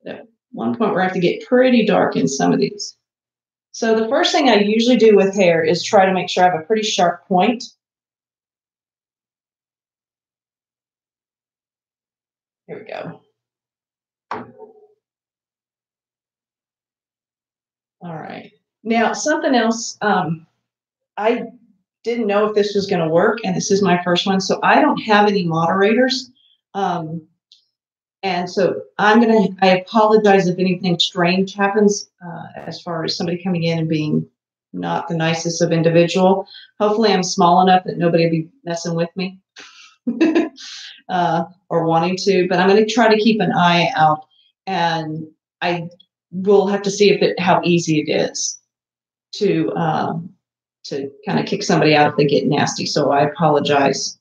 At one point where I have to get pretty dark in some of these. So the first thing I usually do with hair is try to make sure I have a pretty sharp point. Here we go. All right. Now, something else, I didn't know if this was going to work, and this is my first one, so I don't have any moderators. And so I apologize if anything strange happens as far as somebody coming in and being not the nicest of individual. Hopefully I'm small enough that nobody will be messing with me or wanting to, but I'm going to try to keep an eye out, and I will have to see how easy it is to kind of kick somebody out if they get nasty. So I apologize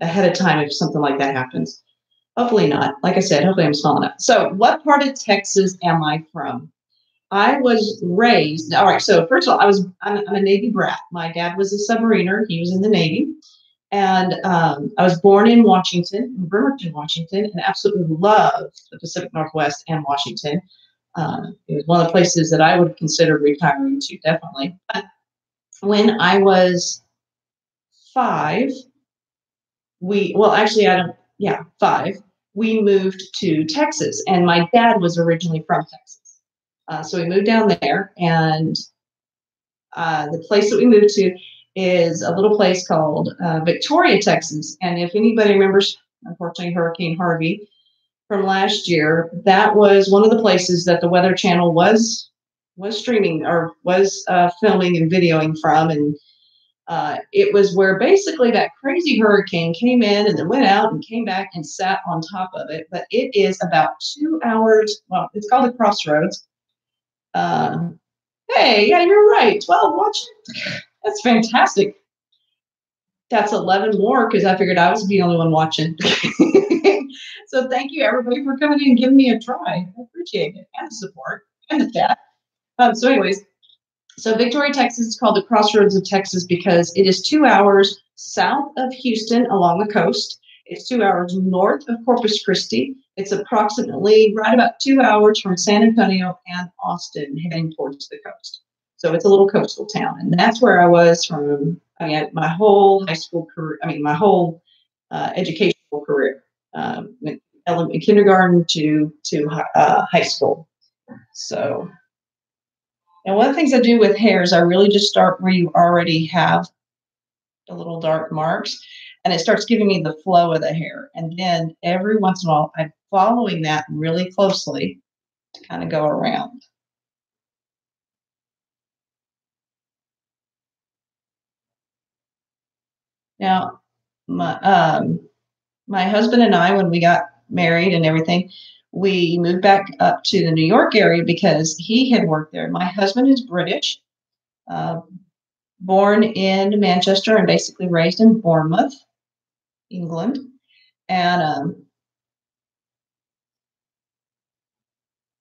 ahead of time if something like that happens. Hopefully not. Like I said, hopefully I'm small enough. So what part of Texas am I from? I was raised, all right, so first of all, I'm a Navy brat. My dad was a submariner. He was in the Navy. And I was born in Washington, in Bremerton, Washington, and absolutely loved the Pacific Northwest and Washington. It was one of the places that I would consider retiring to, definitely. But when I was 5, 5, we moved to Texas, and my dad was originally from Texas. So we moved down there, and the place that we moved to is a little place called Victoria, Texas. And if anybody remembers, unfortunately, Hurricane Harvey from last year, that was one of the places that the Weather Channel was streaming or was filming and videoing from. And it was where basically that crazy hurricane came in and then went out and came back and sat on top of it. But it is about 2 hours. Well, it's called the Crossroads. Hey, yeah, you're right. 12 watching. That's fantastic. That's 11 more because I figured I was the only one watching. So thank you, everybody, for coming in and giving me a try. I appreciate it, and the support and the chat. So anyways, so Victoria, Texas is called the Crossroads of Texas because it is 2 hours south of Houston along the coast. It's 2 hours north of Corpus Christi. It's approximately right about 2 hours from San Antonio and Austin heading towards the coast. So it's a little coastal town. And that's where I was from, my whole high school career, my whole educational career, kindergarten to high school. So, and one of the things I do with hair is I really just start where you already have the little dark marks, and it starts giving me the flow of the hair. And then every once in a while, I'm following that really closely to kind of go around. Now, my husband and I, when we got married and everything, we moved back up to the New York area because he had worked there. My husband is British, born in Manchester and basically raised in Bournemouth, England. And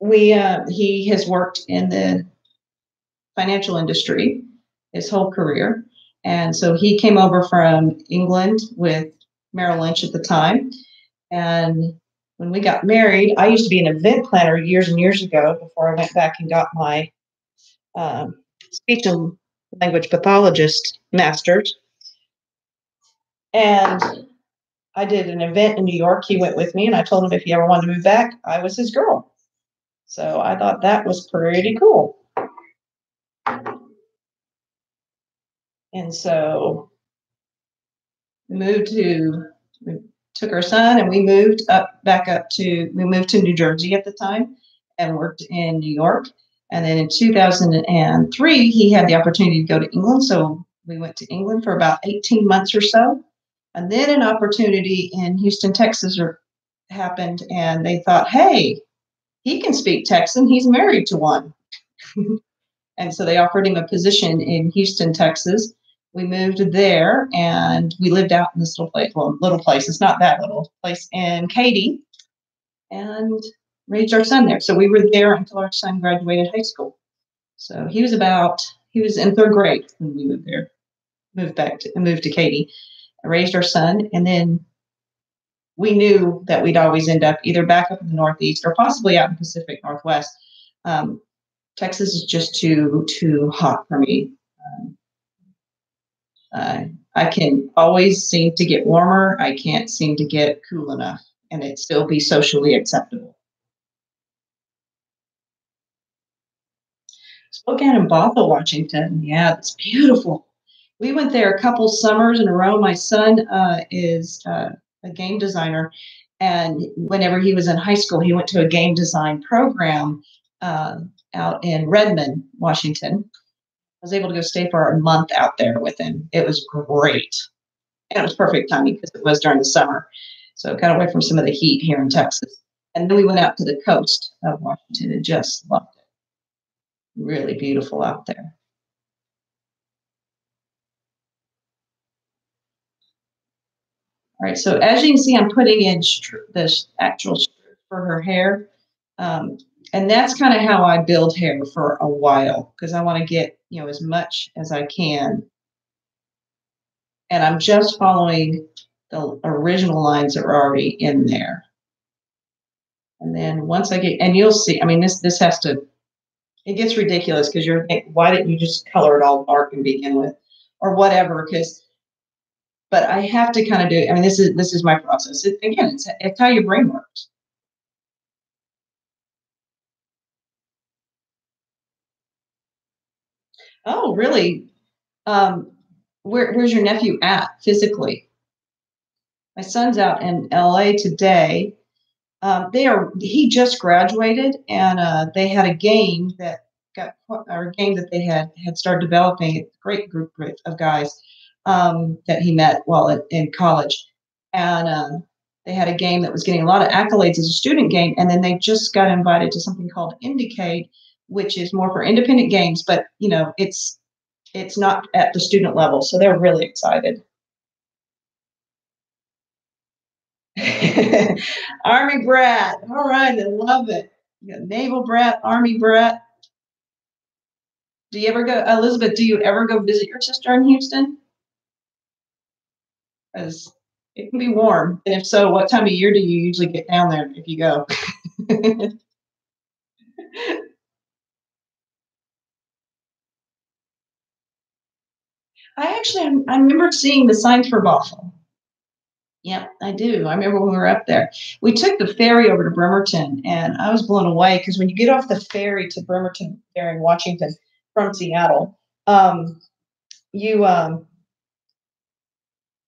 he has worked in the financial industry his whole career. And so he came over from England with Merrill Lynch at the time. And when we got married, I used to be an event planner years and years ago before I went back and got my speech and language pathologist master's. And I did an event in New York. He went with me, and I told him if he ever wanted to move back, I was his girl. So I thought that was pretty cool. And so we took our son and we moved we moved to New Jersey at the time and worked in New York. And then in 2003, he had the opportunity to go to England. So we went to England for about 18 months or so. And then an opportunity in Houston, Texas happened, and they thought, hey, he can speak Texan. He's married to one. And so they offered him a position in Houston, Texas. We moved there and we lived out in this little place. Well, little place. It's not that little place in Katy, and raised our son there. So we were there until our son graduated high school. So he was in third grade when we moved there, moved to Katy, raised our son. And then we knew that we'd always end up either back up in the Northeast or possibly out in the Pacific Northwest. Texas is just too hot for me. I can always seem to get warmer. I can't seem to get cool enough, and it still be socially acceptable. Spokane and Bothell, Washington. Yeah, it's beautiful. We went there a couple summers in a row. My son is a game designer, and whenever he was in high school, he went to a game design program out in Redmond, Washington. I was able to go stay for a month out there with him. It was great. And it was perfect timing because it was during the summer. So it got away from some of the heat here in Texas. And then we went out to the coast of Washington and just loved it. Really beautiful out there. All right, so as you can see, I'm putting in this actual strip for her hair. And that's kind of how I build hair for a while, because I want to get, as much as I can. And I'm just following the original lines that were already in there. And then once I get, and you'll see, I mean, this has to, it gets ridiculous because you're thinking, why didn't you just color it all dark and begin with, or whatever? But I have to kind of do, I mean, this is my process. Again, it's how your brain works. Oh, really? Where's your nephew at physically? My son's out in LA today. He just graduated, and they had a game that they had started developing. A great group of guys that he met while in college, and they had a game that was getting a lot of accolades as a student game, and then they just got invited to something called Indicate, which is more for independent games, but it's not at the student level, so they're really excited. Army brat. All right, I love it. You got naval brat, army brat. Do you ever go, Elizabeth? Do you ever go visit your sister in Houston? Because it can be warm, and if so, what time of year do you usually get down there if you go? I remember seeing the signs for Bothell. Yeah, I do. I remember when we were up there. We took the ferry over to Bremerton, and I was blown away because when you get off the ferry to Bremerton there in Washington from Seattle, you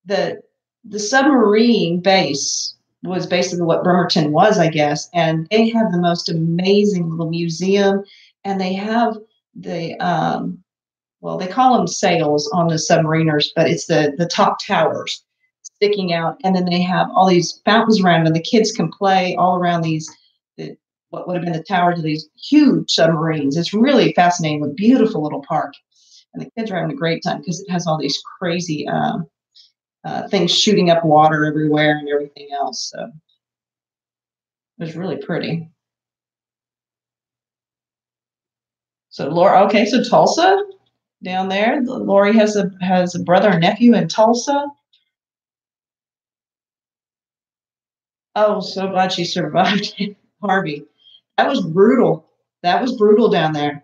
the submarine base was basically what Bremerton was, I guess, and they have the most amazing little museum, and they have the well, they call them sails on the submariners, but it's the top towers sticking out, and then they have all these fountains around them, and the kids can play all around what would have been the towers of these huge submarines. It's really fascinating, a beautiful little park, and the kids are having a great time because it has all these crazy things shooting up water everywhere and everything else. So it was really pretty. So Laura, okay, so Tulsa down there. Lori has a brother and nephew in Tulsa. Oh, so glad she survived Harvey. That was brutal. That was brutal down there.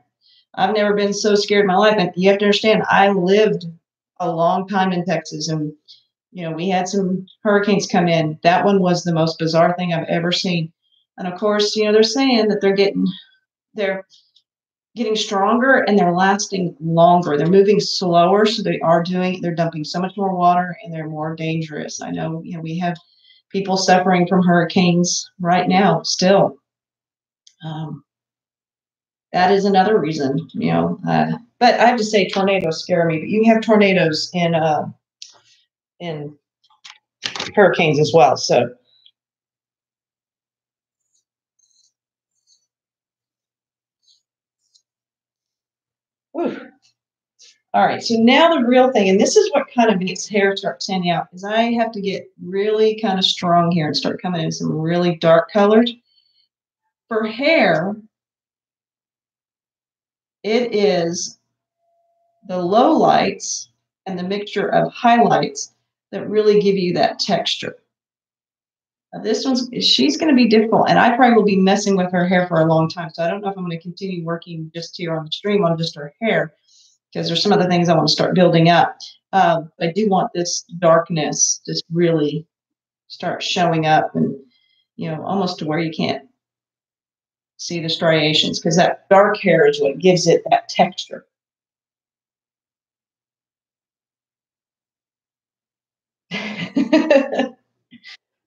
I've never been so scared in my life. And you have to understand, I lived a long time in Texas, and You know, we had some hurricanes come in. That one was the most bizarre thing I've ever seen. And of course, you know, they're saying that they're getting stronger and they're lasting longer. They're moving slower, so they're dumping so much more water and they're more dangerous. I know, you know, we have people suffering from hurricanes right now still. Um, that is another reason, you know. But I have to say, tornadoes scare me. But you have tornadoes in hurricanes as well. So, whew. All right. So now the real thing, and this is what kind of makes hair start standing out, is I have to get really kind of strong here and start coming in some really dark colors. For hair, it is the low lights and the mixture of highlights that really give you that texture. Now she's going to be difficult, and I probably will be messing with her hair for a long time. So I don't know if I'm going to continue working just here on the stream on just her hair, because there's some other things I want to start building up. I do want this darkness to really start showing up, and you know, almost to where you can't see the striations, because that dark hair is what gives it that texture.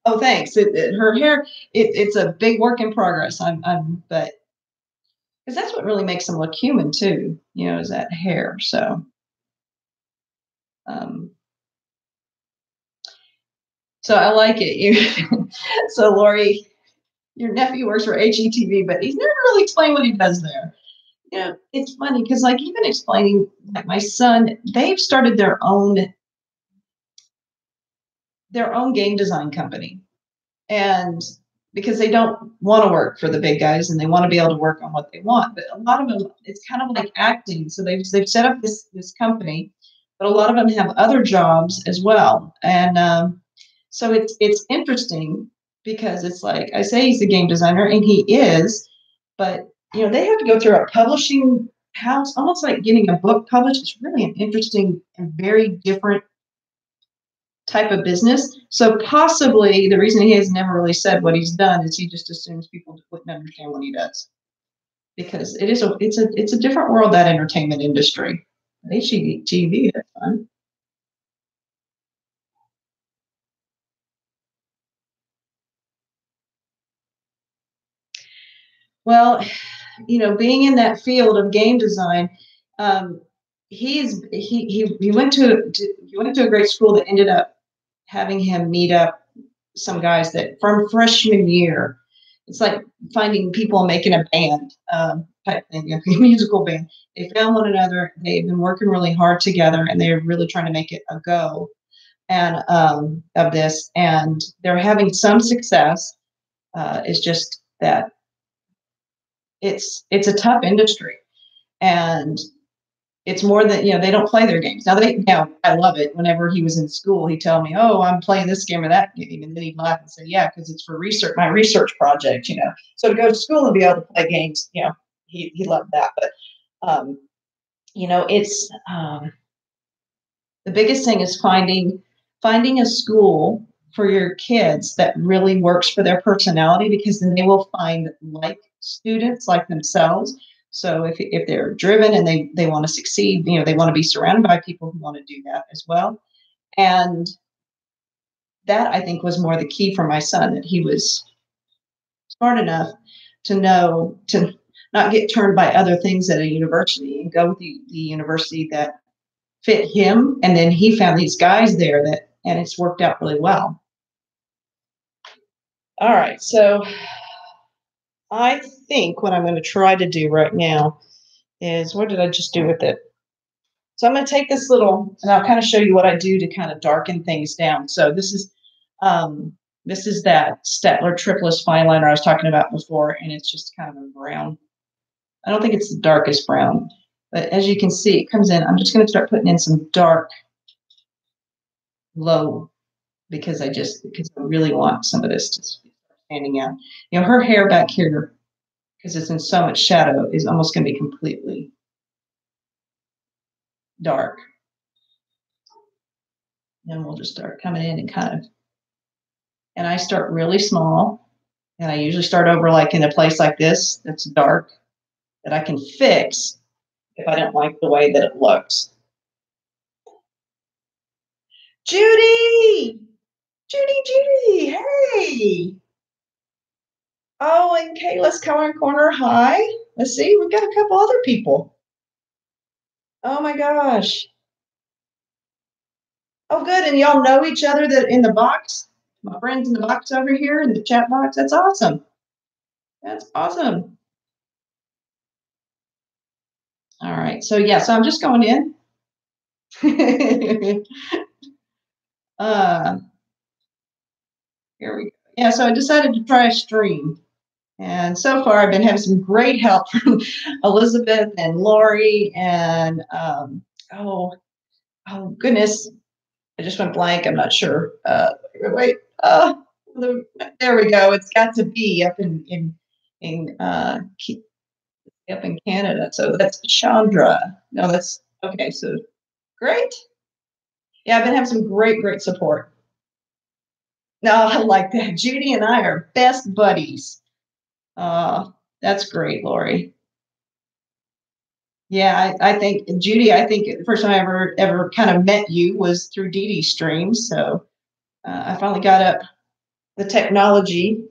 Oh, thanks. Her hair, it's a big work in progress. But because that's what really makes them look human too, you know, is that hair. Um, so I like it. So Lori, your nephew works for HETV, but he's never really explained what he does there. You know, it's funny because like even explaining, like my son, they've started their own game design company. And because they don't want to work for the big guys and they want to be able to work on what they want. But a lot of them, it's kind of like acting. So they've set up this company, but a lot of them have other jobs as well. And so it's interesting because it's like I say he's a game designer and he is, but you know, they have to go through a publishing house, almost like getting a book published. It's really an interesting and very different type of business. So possibly the reason he has never really said what he's done is he just assumes people wouldn't understand what he does, because it's a different world, that entertainment industry. HGTV, that's fun. Well, you know, being in that field of game design, um, he went to a great school that ended up having him meet up some guys that from freshman year. It's like finding people making a band type thing, a musical band. They found one another. They've been working really hard together, and they're really trying to make it a go and of this. And they're having some success. It's just that it's a tough industry, and it's more than, you know, they don't play their games. Now I love it. Whenever he was in school, he'd tell me, "Oh, I'm playing this game or that game," and then he'd laugh and say, "Yeah, because it's for research, my research project." You know, so to go to school and be able to play games, you know, he loved that. But you know, it's the biggest thing is finding a school for your kids that really works for their personality, because then they will find like students like themselves. So if they're driven and they want to succeed, you know, they want to be surrounded by people who want to do that as well. And that, I think, was more the key for my son, that he was smart enough to know to not get turned by other things at a university and go with the university that fit him. And then he found these guys there and it's worked out really well. All right. So I think what I'm going to try to do right now is, what did I just do with it? So I'm going to take this and I'll kind of show you what I do to kind of darken things down. So this is that Stettler Triplus fine liner I was talking about before, and it's just kind of a brown. I don't think it's the darkest brown, but as you can see, it comes in. I'm just going to start putting in some dark low, because I really want some of this to start standing out. You know, her hair back here, because it's in so much shadow, is almost going to be completely dark. And we'll just start coming in and and I start really small. And I usually start over like in a place like this that's dark that I can fix if I don't like the way that it looks. Judy! Judy! Hey! Oh, and Kayla's Coloring Corner. Hi. Let's see. We've got a couple other people. Oh my gosh. Oh, good. And y'all know each other that in the box? My friends in the box over here in the chat box. That's awesome. That's awesome. All right. So, yeah, so I'm just going in. Here we go. Yeah, so I decided to try a stream. And so far, I've been having some great help from Elizabeth and Lori and, oh goodness, I just went blank. I'm not sure. Wait. There we go. It's got to be up up in Canada. So that's Chandra. No, that's okay. So great. Yeah, I've been having some great support. No, I like that. Judy and I are best buddies. That's great, Lori. Yeah, I think Judy. I think the first time I ever kind of met you was through Dee Dee's streams. So I finally got up the technology,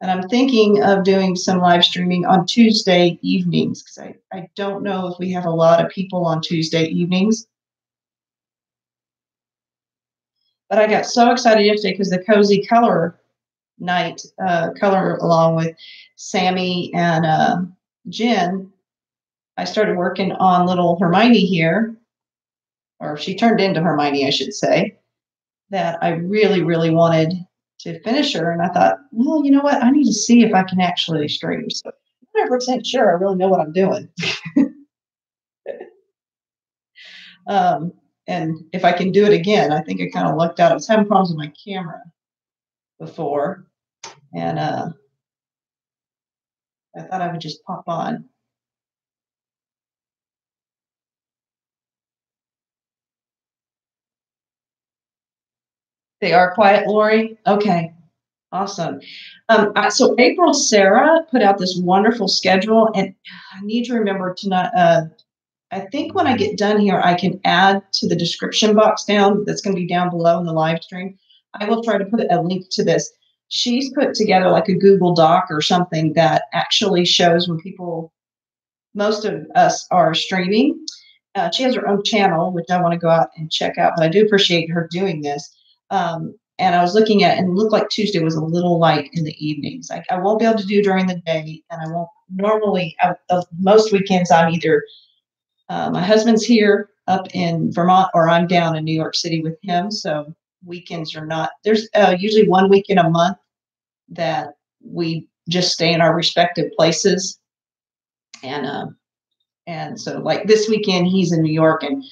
and I'm thinking of doing some live streaming on Tuesday evenings because I don't know if we have a lot of people on Tuesday evenings. But I got so excited yesterday because the Cozy Color Night, color along with Sammie and Jen, I started working on little Hermione here, or she turned into Hermione, I should say, that I really wanted to finish her. And I thought, well, you know what? I need to see if I can actually stream. So I'm 100% sure I really know what I'm doing. And if I can do it again, I think I kind of lucked out. I was having problems with my camera before. And I thought I would just pop on. They are quiet, Lori? Okay. Awesome. So April Sarah put out this wonderful schedule, and I need to remember to not. I think when I get done here, I can add to the description box down. That's going to be down below in the live stream. I will try to put a link to this. She's put together like a Google Doc or something that actually shows when people, most of us are streaming. She has her own channel, which I want to go out and check out, but I do appreciate her doing this. And I was looking at it and it looked like Tuesday was a little light in the evenings. Like I won't be able to do during the day, and I won't normally, most weekends, I'm either, my husband's here up in Vermont or I'm down in New York City with him. So weekends are not, there's usually one weekend a month that we just stay in our respective places. And so like this weekend, he's in New York and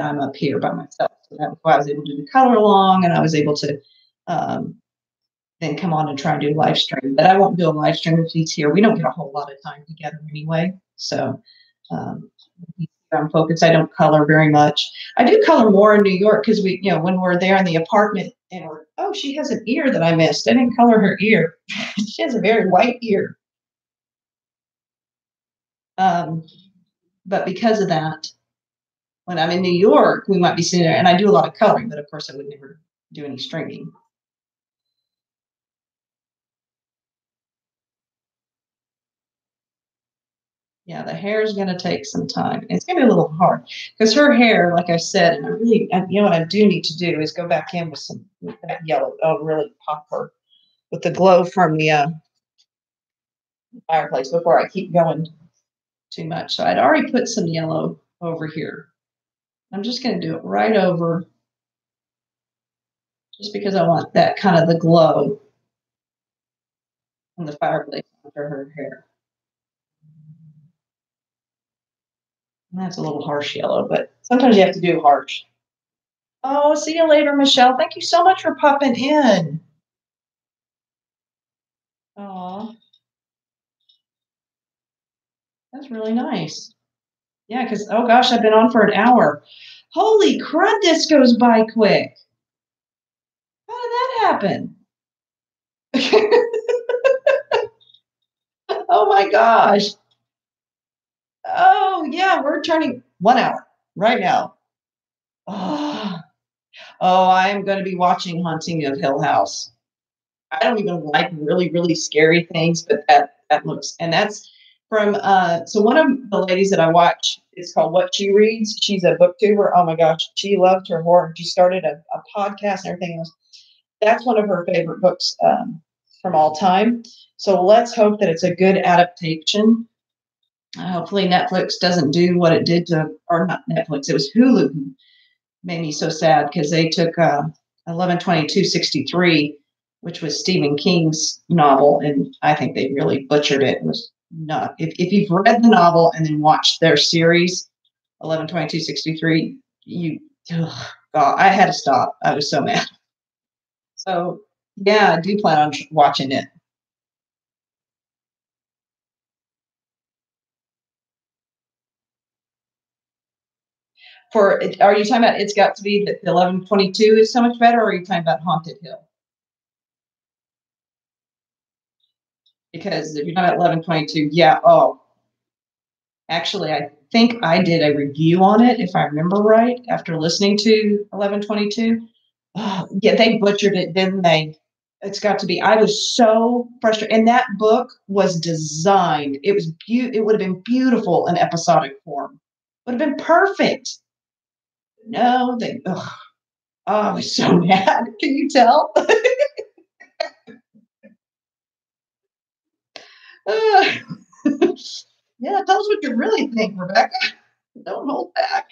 I'm up here by myself. So that's why I was able to do the color along, and I was able to then come on and try and do a live stream. But I won't do a live stream if he's here. We don't get a whole lot of time together anyway. So I'm focused. I don't color very much. I do color more in New York because we, when we're there in the apartment and she has an ear that I missed. I didn't color her ear. She has a very white ear. But because of that, when I'm in New York, we might be sitting there, and I do a lot of coloring, but of course I would never do any streaming. Yeah, the hair is going to take some time. It's going to be a little hard because her hair, like I said, and what I do need to do is go back in with that yellow. I'll really pop her with the glow from the fireplace before I keep going too much. So I'd already put some yellow over here. I'm just going to do it right over just because I want that kind of the glow from the fireplace under her hair. And that's a little harsh yellow, but sometimes you have to do harsh. Oh, see you later, Michelle. Thank you so much for popping in. Oh, that's really nice. Yeah, because, oh gosh, I've been on for an hour. Holy crud, this goes by quick. How did that happen? Oh my gosh. Oh yeah, we're turning 1 hour right now. Oh, I am going to be watching Haunting of Hill House. I don't even like really, really scary things, but that looks, and that's from so one of the ladies that I watch is called What She Reads. She's a booktuber. Oh my gosh, she loved her horror. She started a podcast and everything else. That's one of her favorite books from all time. So let's hope that it's a good adaptation. Hopefully Netflix doesn't do what it did to, or not Netflix, it was Hulu who made me so sad because they took 11/22/63, which was Stephen King's novel, and I think they really butchered it. It was not. If you've read the novel and then watched their series, 11/22/63, you, ugh, God, I had to stop. I was so mad. So yeah, I do plan on watching it. Are you talking about It's Got to Be that the 11/22 is so much better, or are you talking about Haunted Hill? Because if you're talking about 11/22, yeah. Oh, actually, I think I did a review on it, if I remember right, after listening to 11/22. Oh, yeah, they butchered it, didn't they? It's Got to Be. I was so frustrated, and that book was designed. It was It would have been beautiful in episodic form. Would have been perfect. No, they. Ugh. Oh, I was so mad. Can you tell? Uh, yeah, tell us what you really think, Rebecca. Don't hold back.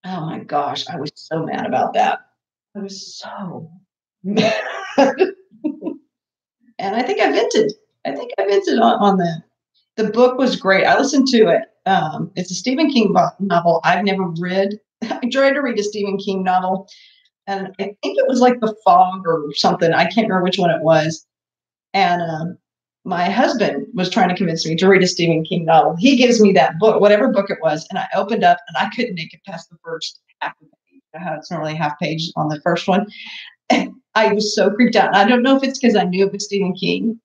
Oh my gosh, I was so mad about that. I was so mad. And I think I vented. I think I vented on that. The book was great. I listened to it. It's a Stephen King novel I've never read. I tried to read a Stephen King novel, and I think it was like The Fog or something. I can't remember which one it was. And my husband was trying to convince me to read a Stephen King novel. He gives me that book, whatever book it was, and I opened up and I couldn't make it past the first half of the page. How it's normally half page on the first one. And I was so creeped out. And I don't know if it's because I knew it was Stephen King.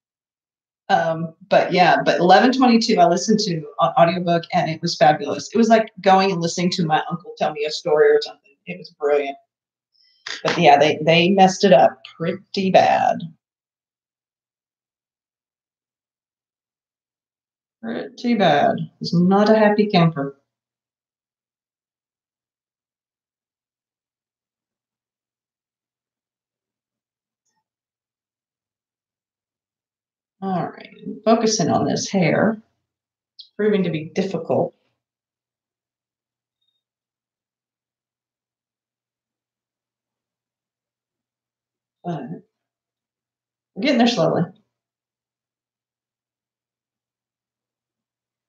But yeah, but 11/22 I listened to on audiobook and it was fabulous. It was like going and listening to my uncle tell me a story or something. It was brilliant. But yeah, they messed it up pretty bad. Pretty bad. It's not a happy camper. All right, focusing on this hair. It's proving to be difficult. But we're getting there slowly.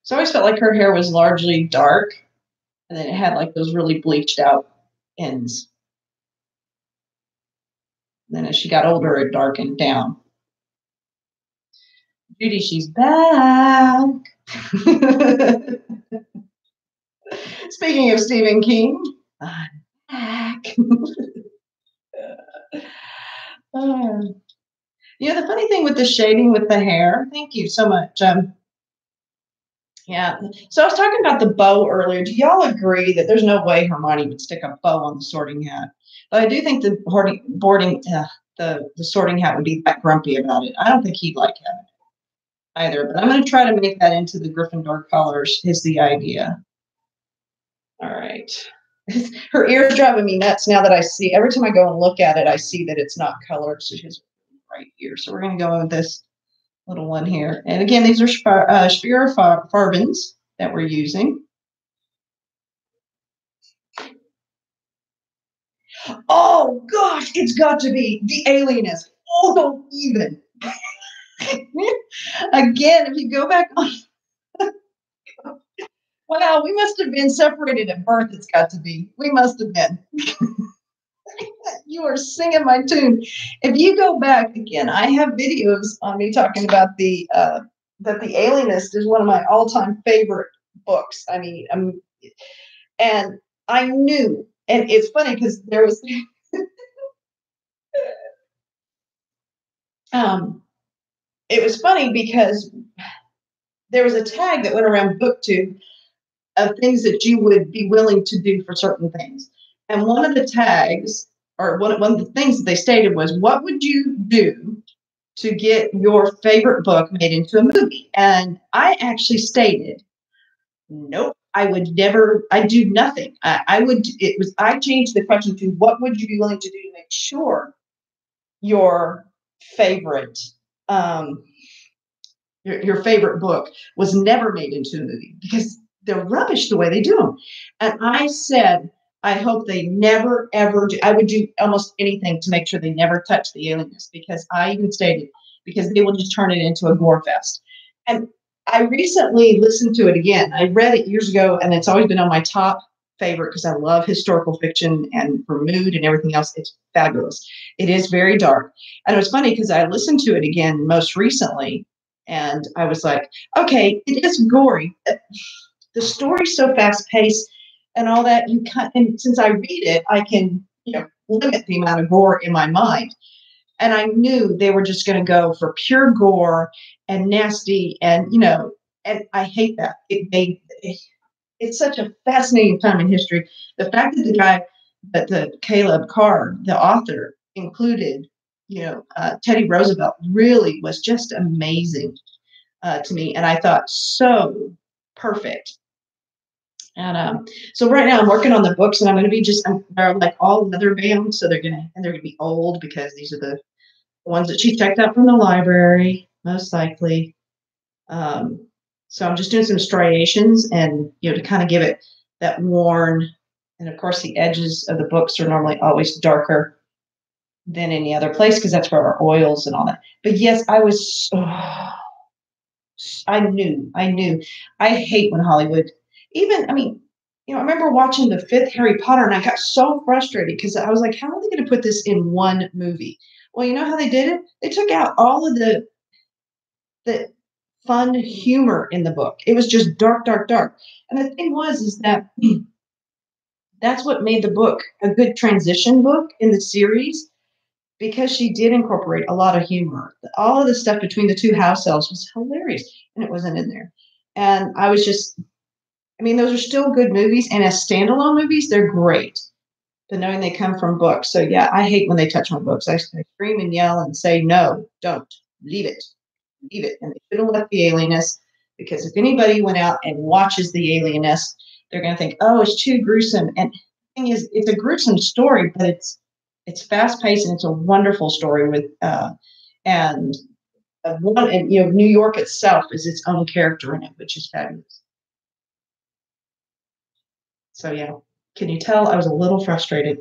So I always felt like her hair was largely dark, and then it had like those really bleached out ends. And then as she got older, it darkened down. Judy, she's back. Speaking of Stephen King, I'm back. Uh, the funny thing with the shading with the hair, thank you so much. Yeah. So I was talking about the bow earlier. Do y'all agree that there's no way Hermione would stick a bow on the sorting hat? But I do think the sorting hat would be that grumpy about it. I don't think he'd like it either. But I'm going to try to make that into the Gryffindor colors. Is the idea? All right. Her ear's driving me nuts now that I see. Every time I go and look at it, I see that it's not colored. So she's right here. So we're going to go with this little one here. And again, these are Spira Farbins that we're using. Oh gosh, it's got to be the alienist. Oh, don't even. Again, if you go back on, wow, we must have been separated at birth. It's got to be. We must have been. You are singing my tune. If you go back again, I have videos on me talking about that the Alienist is one of my all-time favorite books. I mean, and I knew, and it's funny because there was, um, it was funny because there was a tag that went around BookTube of things that you would be willing to do for certain things. And one of the tags, or one of the things that they stated was, what would you do to get your favorite book made into a movie? And I actually stated, nope, I would never, I do nothing. I changed the question to, what would you be willing to do to make sure your favorite, um, your favorite book was never made into a movie, because they're rubbish the way they do them. And I said, I hope they never, ever do. I would do almost anything to make sure they never touch the alienness, because I even stated, because they will just turn it into a gore fest. And I recently listened to it again. I read it years ago, and it's always been on my top favorite because I love historical fiction, and for mood and everything else, it's fabulous. It is very dark. And it was funny because I listened to it again most recently, and I was like, okay, it is gory. The story's so fast paced and all that. And since I read it, I can, limit the amount of gore in my mind. And I knew they were just going to go for pure gore and nasty, and and I hate that. It's such a fascinating time in history. The fact that the Caleb Carr, the author, included, Teddy Roosevelt, really was just amazing to me, and I thought so perfect. And so right now I'm working on the books, and I'm going to be they're like all leather bound, so they're gonna be old, because these are the ones that she checked out from the library, most likely. So I'm just doing some striations, and to kind of give it that worn, and of course the edges of the books are normally always darker than any other place, because that's where our oils and all that. But yes, I knew. I hate when Hollywood, even, I remember watching the fifth Harry Potter, and I got so frustrated because I was like, how are they going to put this in one movie? Well, you know how they did it? They took out all of the fun humor in the book. It was just dark, dark, dark. And the thing is that that's what made the book a good transition book in the series, because she did incorporate a lot of humor. All of the stuff between the two house elves was hilarious, and it wasn't in there. And I was just, those are still good movies, and as standalone movies, they're great. But knowing they come from books, so yeah, I hate when they touch my books. I scream and yell and say, no, don't, leave it. And they should have left the Alienist, because if anybody went out and watches the Alienist, they're going to think, oh, it's too gruesome. And the thing is, it's a gruesome story, but it's fast paced, and it's a wonderful story with and New York itself is its own character in it, which is fabulous. So yeah, can you tell I was a little frustrated?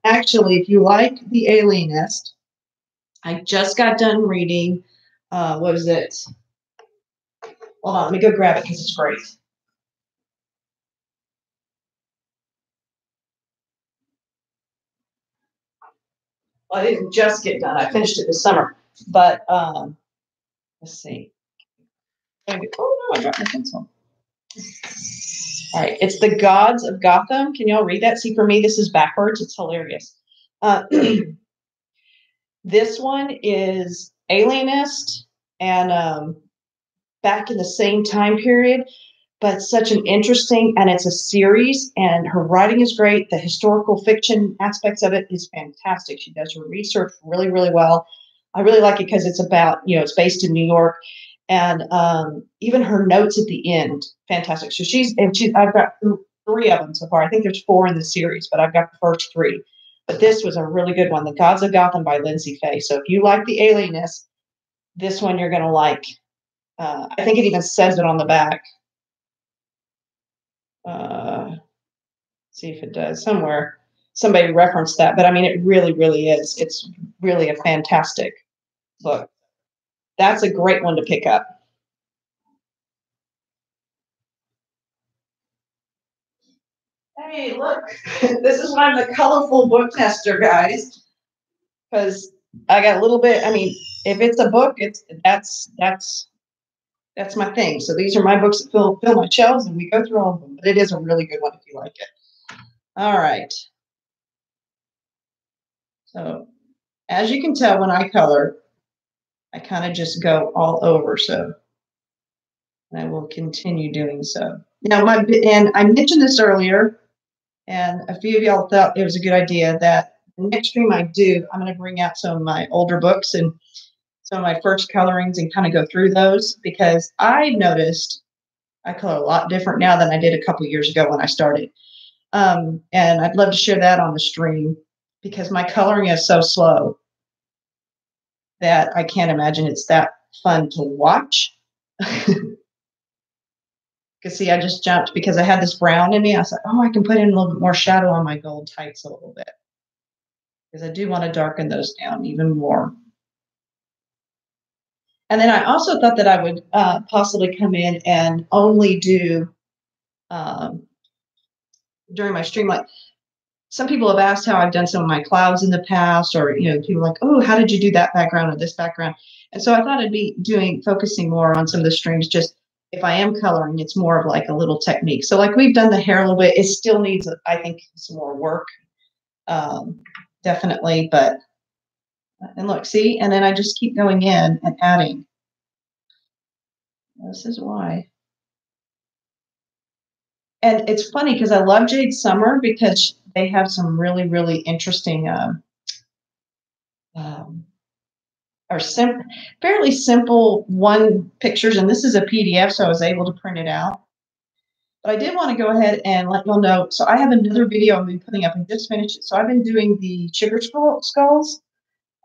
Actually, if you like The Alienist, I just got done reading, what was it? Hold on, let me go grab it because it's great. Well, I didn't just get done. I finished it this summer. But let's see. Oh, no, I dropped my pencil. All right, it's The Gods of Gotham. Can y'all read that? See, for me, this is backwards. It's hilarious. This one is alienist and back in the same time period, but such an interesting, and it's a series, and her writing is great. The historical fiction aspects of it is fantastic. She does her research really, really well. I really like it because it's about, it's based in New York, and even her notes at the end, fantastic. So I've got 3 of them so far. I think there's 4 in the series, but I've got the first 3. But this was a really good one, The Gods of Gotham by Lindsay Fay. So if you like The Alienist, this one you're going to like. I think it even says it on the back. See if it does somewhere. Somebody referenced that, but it really, really is. It's really a fantastic book. That's a great one to pick up. Hey, look, this is why I'm the colorful Booknester, guys, because I got a little bit. If it's a book, that's That's my thing. So these are my books that fill my shelves, and we go through all of them. But it is a really good one if you like it. All right. So as you can tell, when I color, I kind of just go all over. So I will continue doing so. Now, and I mentioned this earlier, and a few of y'all thought it was a good idea that the next stream I do, I'm going to bring out some of my older books and some of my first colorings and kind of go through those, because I noticed I color a lot different now than I did a couple years ago when I started. And I'd love to share that on the stream, because my coloring is so slow that I can't imagine it's that fun to watch. Because see, I just jumped because I had this brown in me. I said, oh, I can put in a little bit more shadow on my gold tights a little bit, because I do want to darken those down even more. And then I also thought that I would possibly come in and only do during my stream, like some people have asked how I've done some of my clouds in the past, or people are like, oh, how did you do that background or this background? And so I thought I'd be focusing more on some of the streams. Just if I am coloring, it's more of like a little technique. So like we've done the hair a little bit. It still needs, I think, some more work, definitely. But and look, see, and then I just keep going in and adding. This is why. And it's funny because I love Jade Summer, because they have some really, really interesting or fairly simple one pictures. And this is a PDF, so I was able to print it out. But I did want to go ahead and let y'all know. So I have another video I'll be putting up. I just finished it. So I've been doing the sugar skulls,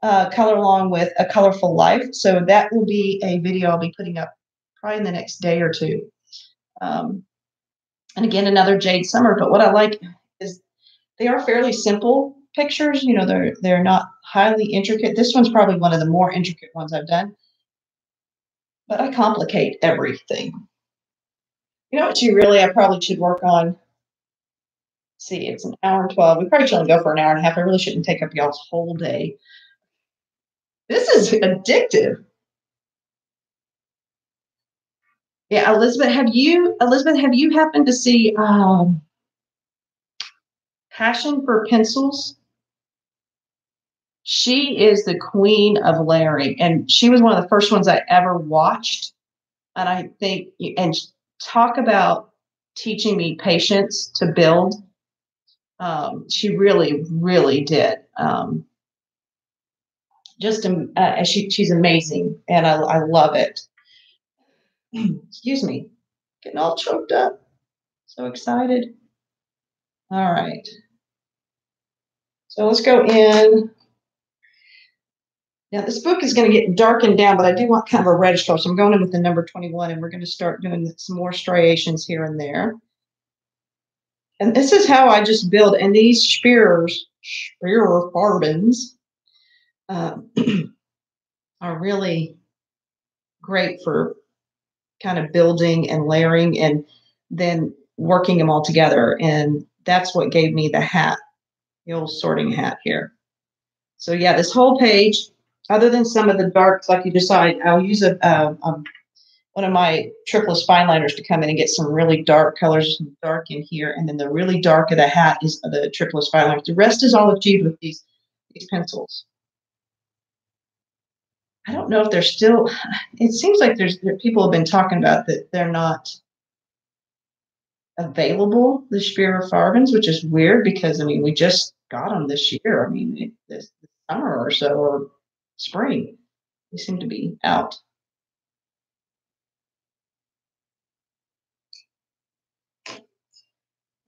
color along with A Colorful Life. So that will be a video I'll be putting up probably in the next day or two. And again, another Jade Summer. But what I like is they are fairly simple pictures. They're not highly intricate. This one's probably one of the more intricate ones I've done. But I complicate everything. You know what I probably should work on? See, it's an hour and 12. We probably should only go for an hour and a half. I really shouldn't take up y'all's whole day. This is addictive. Yeah, Elizabeth, have you happened to see Passion for Pencils? She is the queen of layering, and she was one of the first ones I ever watched. And I think, and talk about teaching me patience to build. She really, really did. She's amazing, and I love it. Excuse me, getting all choked up. So excited. All right. So let's go in. Now this book is going to get darkened down, but I do want kind of a reddish color. So I'm going in with the number 21, and we're going to start doing some more striations here and there. And this is how I just build. And these Spear Farbens are really great for kind of building and layering and then working them all together. And that's what gave me the hat, the old sorting hat here. So yeah, this whole page, other than some of the darks, like you decide, I'll use one of my tripless fine liners to come in and get some really dark colors, some dark in here, and then the really dark of the hat is the tripless fine liners. The rest is all achieved with these pencils. I don't know if they're still. It seems like people have been talking about that they're not available, the Spear Farbens, which is weird because I mean we just got them this year. I mean this summer or so, or spring. They seem to be out.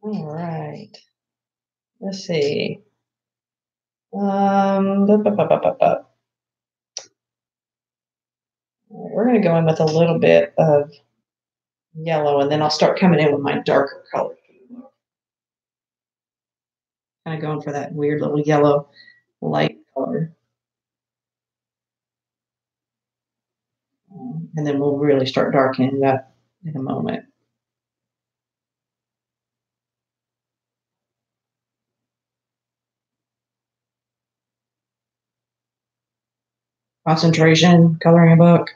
All right. Let's see. We're going to go in with a little bit of yellow, and then I'll start coming in with my darker color. Kind of going for that weird little yellow light color. And then we'll really start darkening that in a moment. Concentration, coloring a book.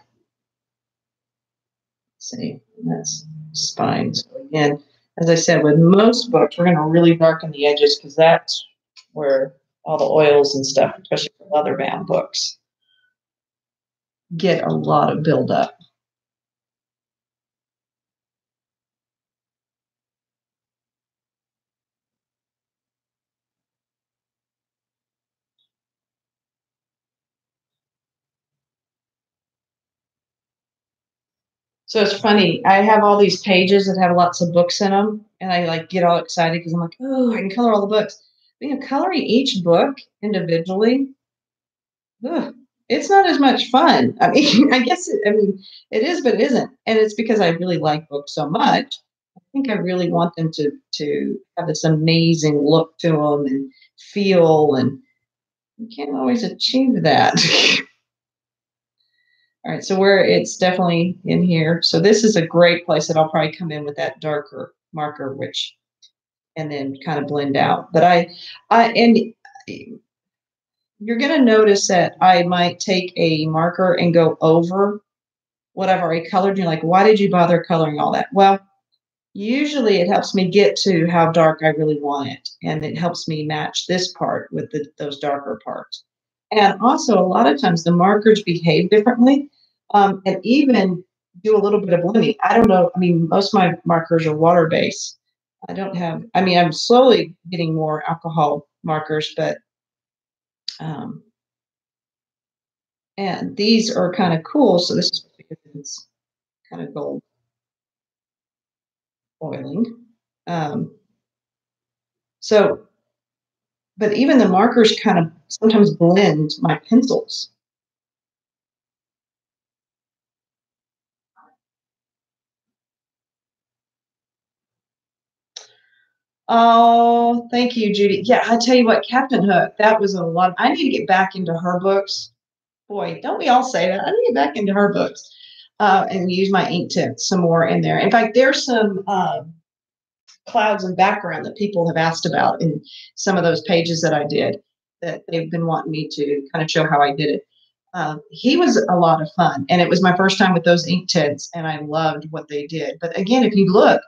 See, that's spine. So again, as I said, with most books, we're going to really darken the edges because that's where all the oils and stuff, especially for leather bound books, get a lot of buildup. So it's funny. I have all these pages that have lots of books in them, and I like get all excited because I'm like, oh, I can color all the books. But, coloring each book individually, ugh, it's not as much fun. I mean, it is, but it isn't. And it's because I really like books so much. I think I really want them to have this amazing look to them and feel, and you can't always achieve that. All right, so where it's definitely in here. So this is a great place that I'll probably come in with that darker marker, and then kind of blend out. But and you're going to notice that I might take a marker and go over what I've already colored. You're like, why did you bother coloring all that? Well, usually it helps me get to how dark I really want it. And it helps me match this part with those darker parts. And also, a lot of times the markers behave differently, and even do a little bit of blending. I don't know. I mean, most of my markers are water-based. I'm slowly getting more alcohol markers, but and these are kind of cool. So this is because it's kind of gold oiling. Um, so, but even the markers kind of sometimes blend my pencils. Oh, thank you, Judy. Yeah, I tell you what, Captain Hook, that was a lot. I need to get back into her books. Boy, don't we all say that? I need to get back into her books and use my ink tints some more in there. In fact, there's some clouds and background that people have asked about in some of those pages that I did that they've been wanting me to kind of show how I did it. He was a lot of fun, and it was my first time with those ink tints, and I loved what they did. But again, if you look,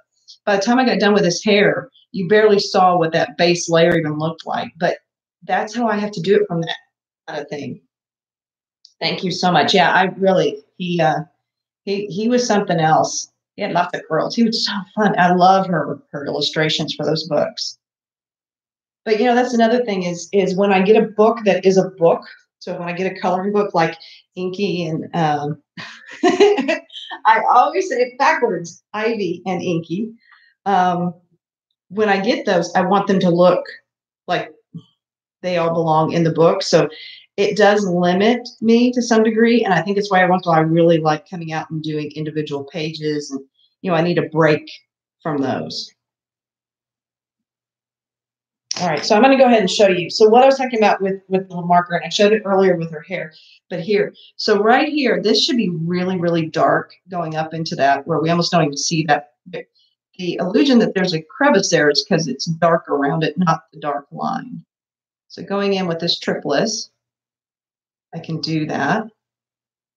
by the time I got done with his hair, you barely saw what that base layer even looked like. But that's how I have to do it from that kind of thing. Thank you so much. Yeah, I really he was something else. He had lots of curls. He was so fun. I love her illustrations for those books. But that's another thing is when I get a book that is a book. So when I get a coloring book like Inky and I always say it backwards, Ivy and Inky. When I get those, I want them to look like they all belong in the book. So it does limit me to some degree. And I think it's why I really like coming out and doing individual pages. And, I need a break from those. All right, so I'm going to go ahead and show you. So what I was talking about with the marker, and I showed it earlier with her hair, but here. So right here, this should be really, really dark going up into that where we almost don't even see that. The illusion that there's a crevice there is because it's dark around it, not the dark line. So going in with this tripless, I can do that.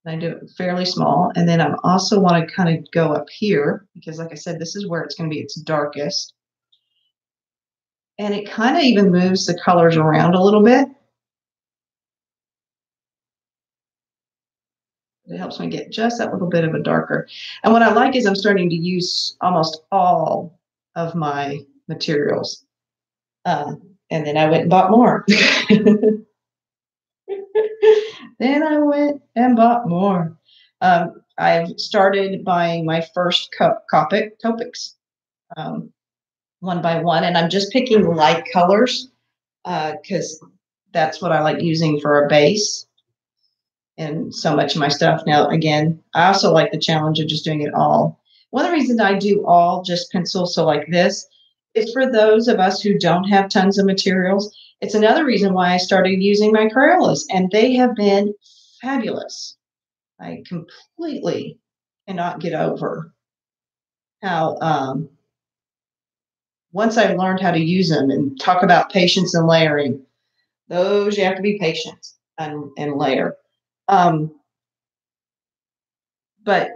And I do it fairly small. And then I also want to kind of go up here because, like I said, this is where it's going to be its darkest. And it kind of even moves the colors around a little bit. It helps me get just that little bit of a darker. And what I like is I'm starting to use almost all of my materials. And then I went and bought more. Then I went and bought more. I've started buying my first Copics one by one, and I'm just picking light colors because that's what I like using for a base. And so much of my stuff now, again, I also like the challenge of just doing it all. One of the reasons I do all just pencil, so like this, is for those of us who don't have tons of materials. It's another reason why I started using my Crayolas, and they have been fabulous. I completely cannot get over how once I learned how to use them and talk about patience and layering, those you have to be patient and layer. But,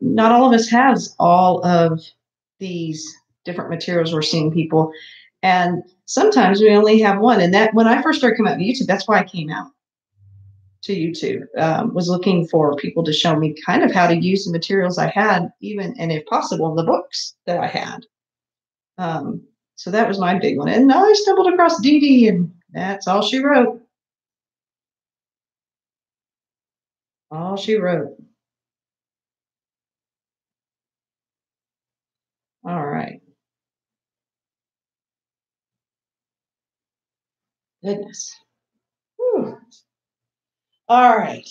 not all of us has all of these different materials we're seeing people. And sometimes we only have one. And that when I first started coming out to YouTube, that's why I came out to YouTube, was looking for people to show me kind of how to use the materials I had, even and if possible, the books that I had. So that was my big one. And I stumbled across Dee Dee, and that's all she wrote. All she wrote. All right. Goodness. Whew. All right.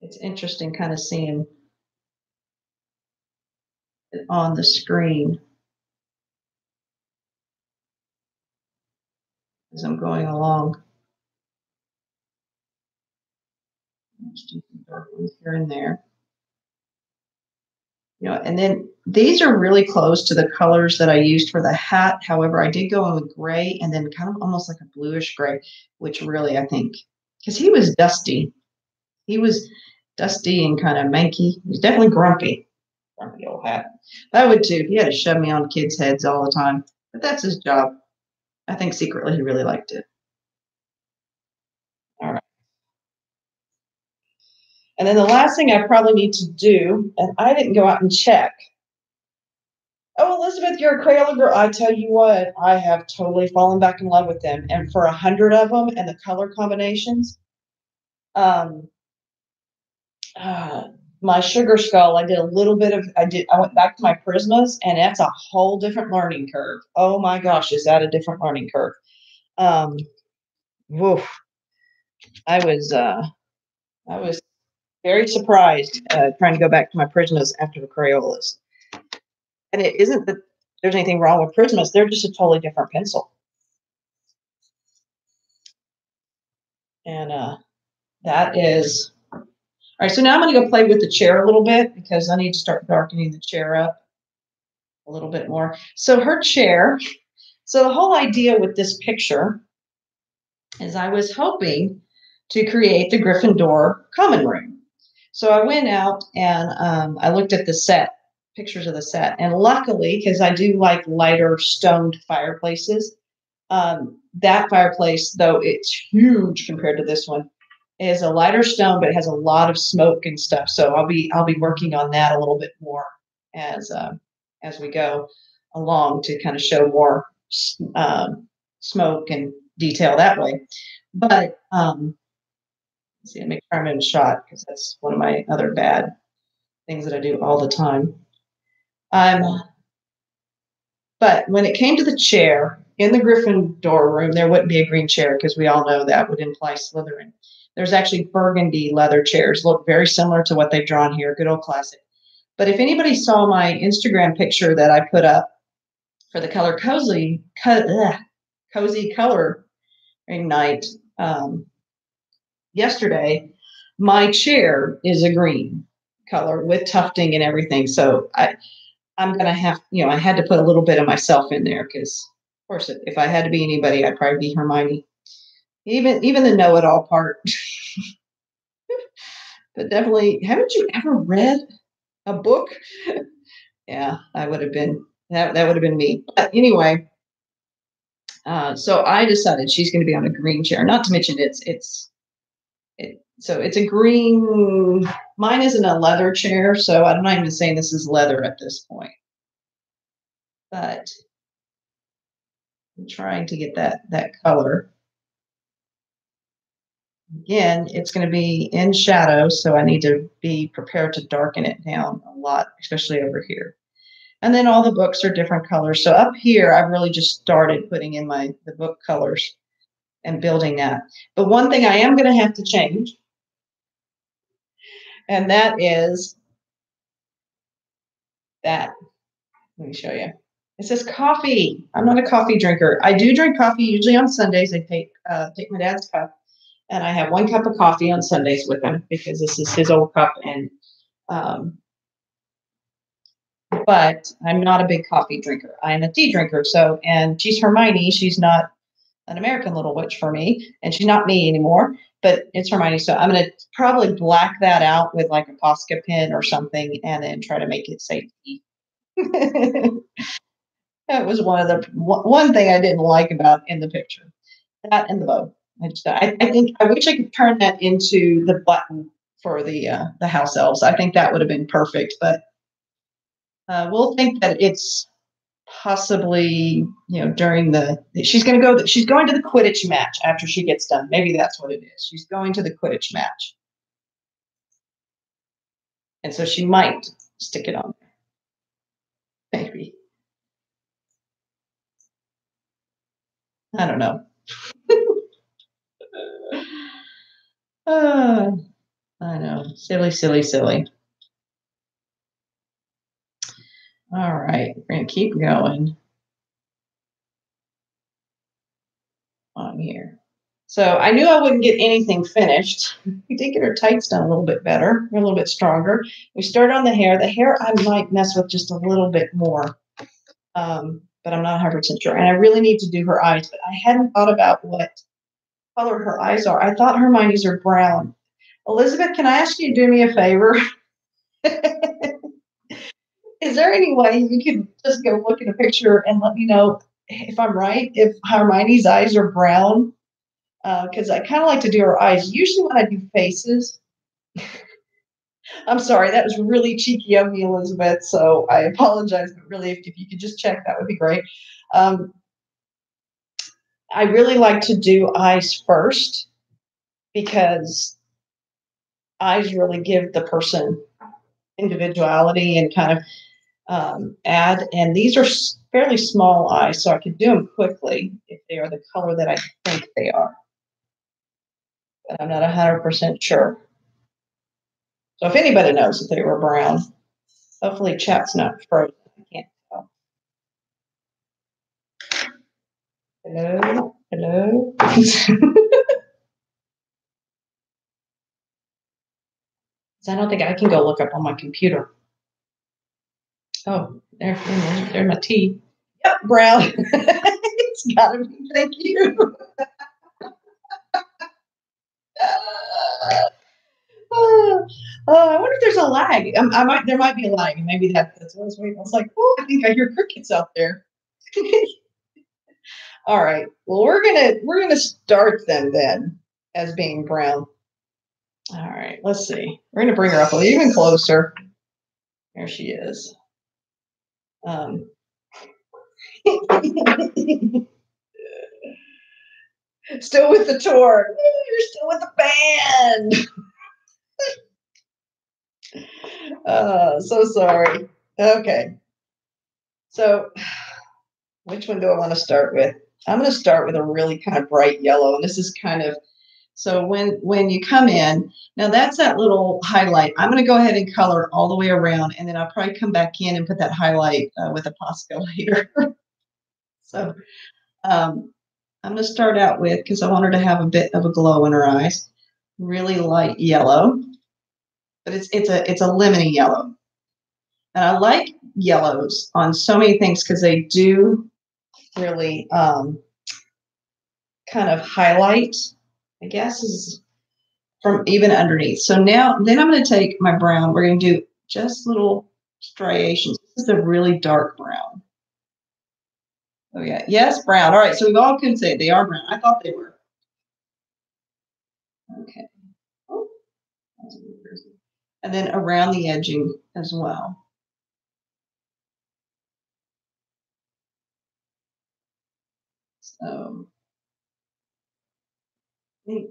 It's interesting kind of seeing it on the screen as I'm going along. Here and there. And then these are really close to the colors that I used for the hat. However, I did go in with gray and then kind of almost like a bluish gray, which really, I think, because he was dusty. He was dusty and kind of manky. He was definitely grumpy. Grumpy old hat. I would too. He had to shove me on kids' heads all the time. But that's his job. I think secretly he really liked it. All right. And then the last thing I probably need to do, and I didn't go out and check. Oh, Elizabeth, you're a Crayola girl. I tell you what, I have totally fallen back in love with them. And for 100 of them and the color combinations, um, my sugar skull, I did a little bit of, I went back to my Prismas, and that's a whole different learning curve. Oh my gosh, is that a different learning curve? Woof. I was very surprised trying to go back to my Prismas after the Crayolas. And it isn't that there's anything wrong with Prismas. They're just a totally different pencil. And that is, all right, so now I'm going to go play with the chair a little bit because I need to start darkening the chair up a little bit more. So her chair, so the whole idea with this picture is I was hoping to create the Gryffindor common room. So I went out and I looked at the set, pictures of the set. And luckily, because I do like lighter stoned fireplaces, that fireplace, though it's huge compared to this one, is a lighter stone, but it has a lot of smoke and stuff. So I'll be working on that a little bit more as we go along to kind of show more smoke and detail that way. But let's see, make sure I'm in shot because that's one of my other bad things that I do all the time. But when it came to the chair in the Gryffindor room, there wouldn't be a green chair because we all know that would imply Slytherin. There's actually burgundy leather chairs, look very similar to what they've drawn here, good old classic. But if anybody saw my Instagram picture that I put up for the color cozy color night yesterday, my chair is a green color with tufting and everything. So I'm going to have, I had to put a little bit of myself in there because, of course, if I had to be anybody, I'd probably be Hermione. Even the know-it-all part. But definitely, haven't you ever read a book? Yeah, I would have been, that would have been me. But anyway, so I decided she's going to be on a green chair, not to mention so it's a green, mine isn't a leather chair, so I'm not even saying this is leather at this point. But I'm trying to get that color. Again, it's going to be in shadow, so I need to be prepared to darken it down a lot, especially over here. And then all the books are different colors. So up here, I've really just started putting in the book colors and building that. But one thing I am going to have to change, and that is that. Let me show you. It says coffee. I'm not a coffee drinker. I do drink coffee usually on Sundays. I take my dad's cup, and I have 1 cup of coffee on Sundays with him because this is his old cup. And but I'm not a big coffee drinker. I'm a tea drinker. So, and she's Hermione. She's not an American little witch for me, and she's not me anymore, but it's Hermione. So I'm going to probably black that out with like a Posca pen or something, and then try to make it safety. That was one thing I didn't like about in the picture. That and the bow. I think I wish I could turn that into the button for the house elves. I think that would have been perfect, but we'll think that it's possibly, during she's going to the Quidditch match after she gets done. Maybe that's what it is. She's going to the Quidditch match. And so she might stick it on there. Maybe. I don't know. I know. Silly, silly, silly. All right. We're going to keep going on here. So I knew I wouldn't get anything finished. We did get her tights done a little bit better, a little bit stronger. We started on the hair. The hair I might mess with just a little bit more, but I'm not 100% sure. And I really need to do her eyes, but I hadn't thought about what color her eyes are. I thought Hermione's are brown. Elizabeth, can I ask you to do me a favor? Is there any way you could just go look at a picture and let me know if I'm right, if Hermione's eyes are brown? Because I kind of like to do her eyes. Usually when I do faces, I'm sorry, that was really cheeky of me, Elizabeth, so I apologize, but really, if you could just check, that would be great. I really like to do eyes first because eyes really give the person individuality and kind of add, and these are fairly small eyes, so I could do them quickly if they are the color that I think they are. But I'm not 100% sure. So if anybody knows if they were brown, hopefully chat's not frozen. I can't tell. Hello? Hello? I don't think I can go look up on my computer. Oh, there's my tea. Yep, brown. It's gotta be. Thank you. I wonder if there's a lag. There might be a lag, and maybe that's what I was waiting. I was like, oh, I think I hear crickets out there. All right. Well, we're gonna start them then as being brown. All right. Let's see. We're gonna bring her up even closer. There she is. Still with the tour. You're still with the band. So sorry. Okay. So which one do I want to start with? I'm going to start with a really kind of bright yellow. And this is kind of, so when you come in, now that's that little highlight. I'm going to go ahead and color all the way around, and then I'll probably come back in and put that highlight with a Posca later. So I'm going to start out with, because I want her to have a bit of a glow in her eyes, really light yellow, but it's a lemony yellow. And I like yellows on so many things because they do really kind of highlight, I guess, is from even underneath. So now, then I'm going to take my brown. We're going to do just little striations. This is a really dark brown. Oh yeah, yes, brown. All right, so we all can say they are brown. I thought they were. Okay. Oh, and then around the edging as well. So, I think,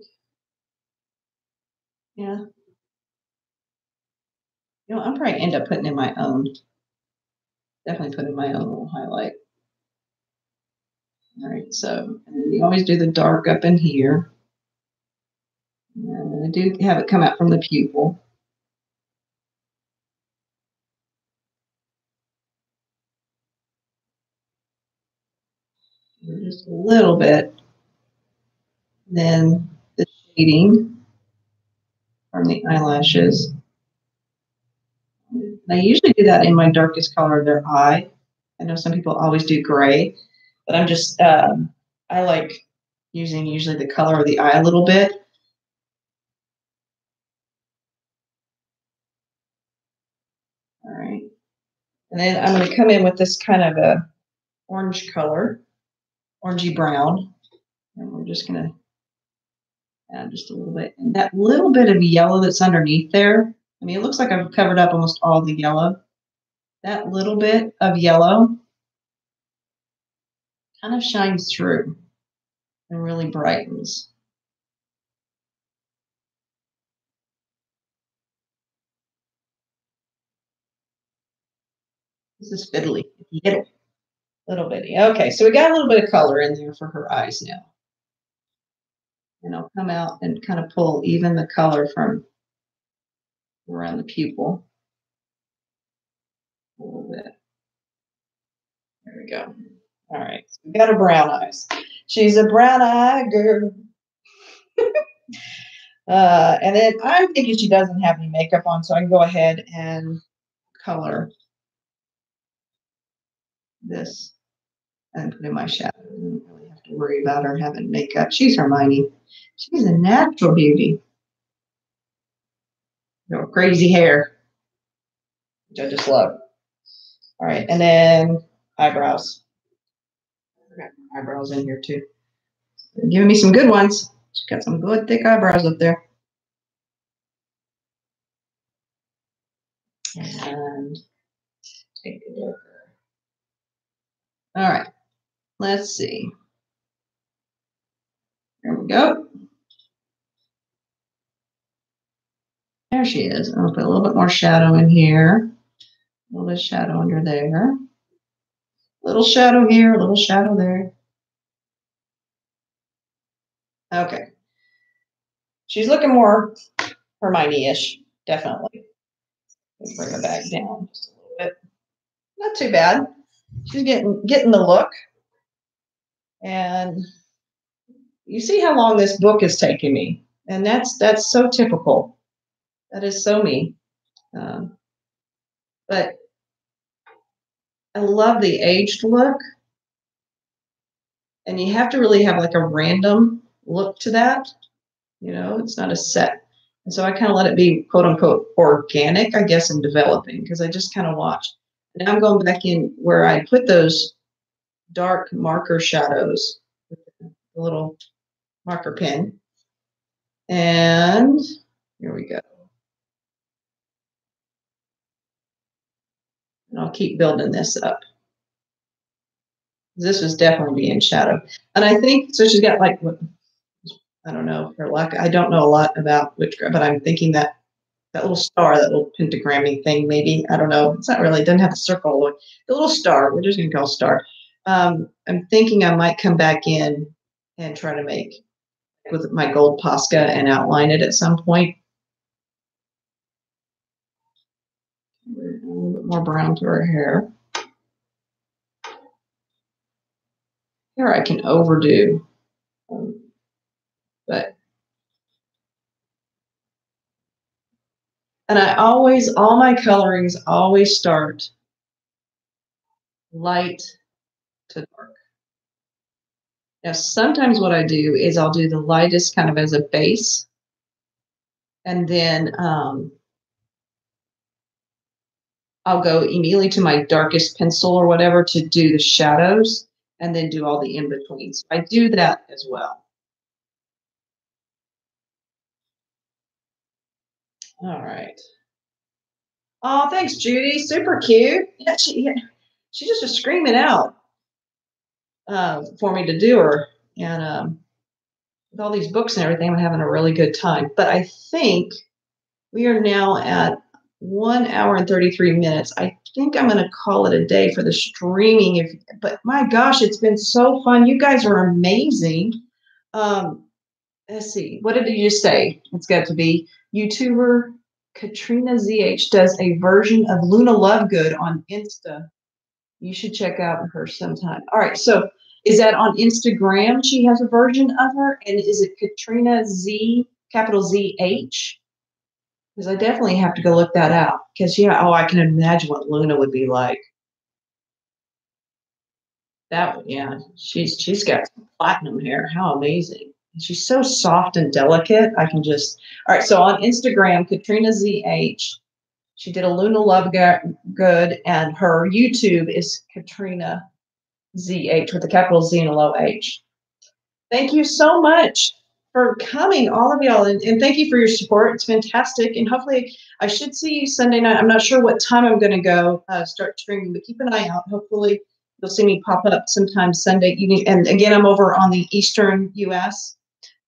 yeah. I'm probably end up putting in my own. Definitely put in my own little highlight. All right, so you always do the dark up in here. And I do have it come out from the pupil. Just a little bit. Then the shading from the eyelashes. I usually do that in my darkest color of their eye. I know some people always do gray, but I'm just, I like using usually the color of the eye a little bit. All right. And then I'm going to come in with this kind of a orange color, orangey brown. And we're just going to add just a little bit. And that little bit of yellow that's underneath there, I mean, it looks like I've covered up almost all the yellow. That little bit of yellow kind of shines through and really brightens. This is fiddly, little bitty. Okay, so we got a little bit of color in there for her eyes now. And I'll come out and kind of pull even the color from around the pupil a little bit. There we go. All right, so we got her brown eyes. She's a brown-eyed girl. And then I'm thinking she doesn't have any makeup on, so I can go ahead and color this and put in my shadow. I don't really have to worry about her having makeup. She's Hermione. She's a natural beauty. No crazy hair, which I just love. All right, and then eyebrows. I got my eyebrows in here too. They're giving me some good ones. She's got some good thick eyebrows up there. And take a look. All right, let's see. There we go. There she is. I'm gonna put a little bit more shadow in here. A little bit of shadow under there. A little shadow here, a little shadow there. Okay. She's looking more Hermione-ish, definitely. Let's bring her back down just a little bit. Not too bad. She's getting the look. And you see how long this book is taking me. And that's so typical. That is so me. But I love the aged look. And you have to really have like a random look to that. You know, it's not a set. And so I kind of let it be quote unquote organic, I guess, in developing, because I just kind of watched. Now I'm going back in where I put those dark marker shadows with the little marker pen. And here we go. And I'll keep building this up. This was definitely being shadow. And I think, so she's got like, I don't know, her luck. I don't know a lot about witchcraft, but I'm thinking that little star, that little pentagrammy thing, maybe, I don't know. It's not really, it doesn't have a circle. The little star, we're just going to call star. I'm thinking I might come back in and try to make with my gold Posca and outline it at some point. A little bit more brown to her hair. Here I can overdo, but. And I always, all my colorings always start light to dark. Now, sometimes what I do is I'll do the lightest kind of as a base. And then I'll go immediately to my darkest pencil or whatever to do the shadows and then do all the in-betweens. I do that as well. All right. Oh, thanks, Judy. Super cute. Yeah, she just was screaming out for me to do her. And with all these books and everything, I'm having a really good time. But I think we are now at 1 hour and 33 minutes. I think I'm going to call it a day for the streaming. But my gosh, it's been so fun. You guys are amazing. Let's see. What did you say? It's got to be YouTuber Katrina ZH does a version of Luna Lovegood on Insta. You should check out her sometime. All right. So is that on Instagram? She has a version of her. And is it Katrina Z, capital ZH? Because I definitely have to go look that out. Because, yeah, oh, I can imagine what Luna would be like. That, yeah, she's got platinum hair. How amazing. She's so soft and delicate. I can just, all right. So on Instagram, Katrina ZH, she did a Luna Lovegood, and her YouTube is Katrina ZH with a capital Z and a low H. Thank you so much for coming, all of y'all, and thank you for your support. It's fantastic, and hopefully I should see you Sunday night. I'm not sure what time I'm going to go start streaming, but keep an eye out. Hopefully you'll see me pop up sometime Sunday evening. And again, I'm over on the Eastern U.S.,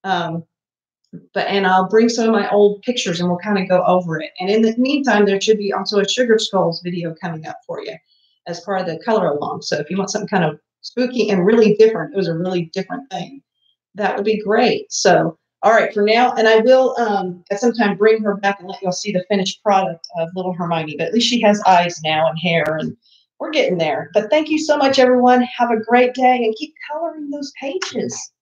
and I'll bring some of my old pictures and we'll kind of go over it. And in the meantime, there should be also a Sugar Skulls video coming up for you as part of the color along. So if you want something kind of spooky and really different, it was a really different thing, that would be great. So, all right, for now, and I will at some time bring her back and let y'all see the finished product of little Hermione, but at least she has eyes now and hair, and we're getting there. But thank you so much, everyone. Have a great day and keep coloring those pages.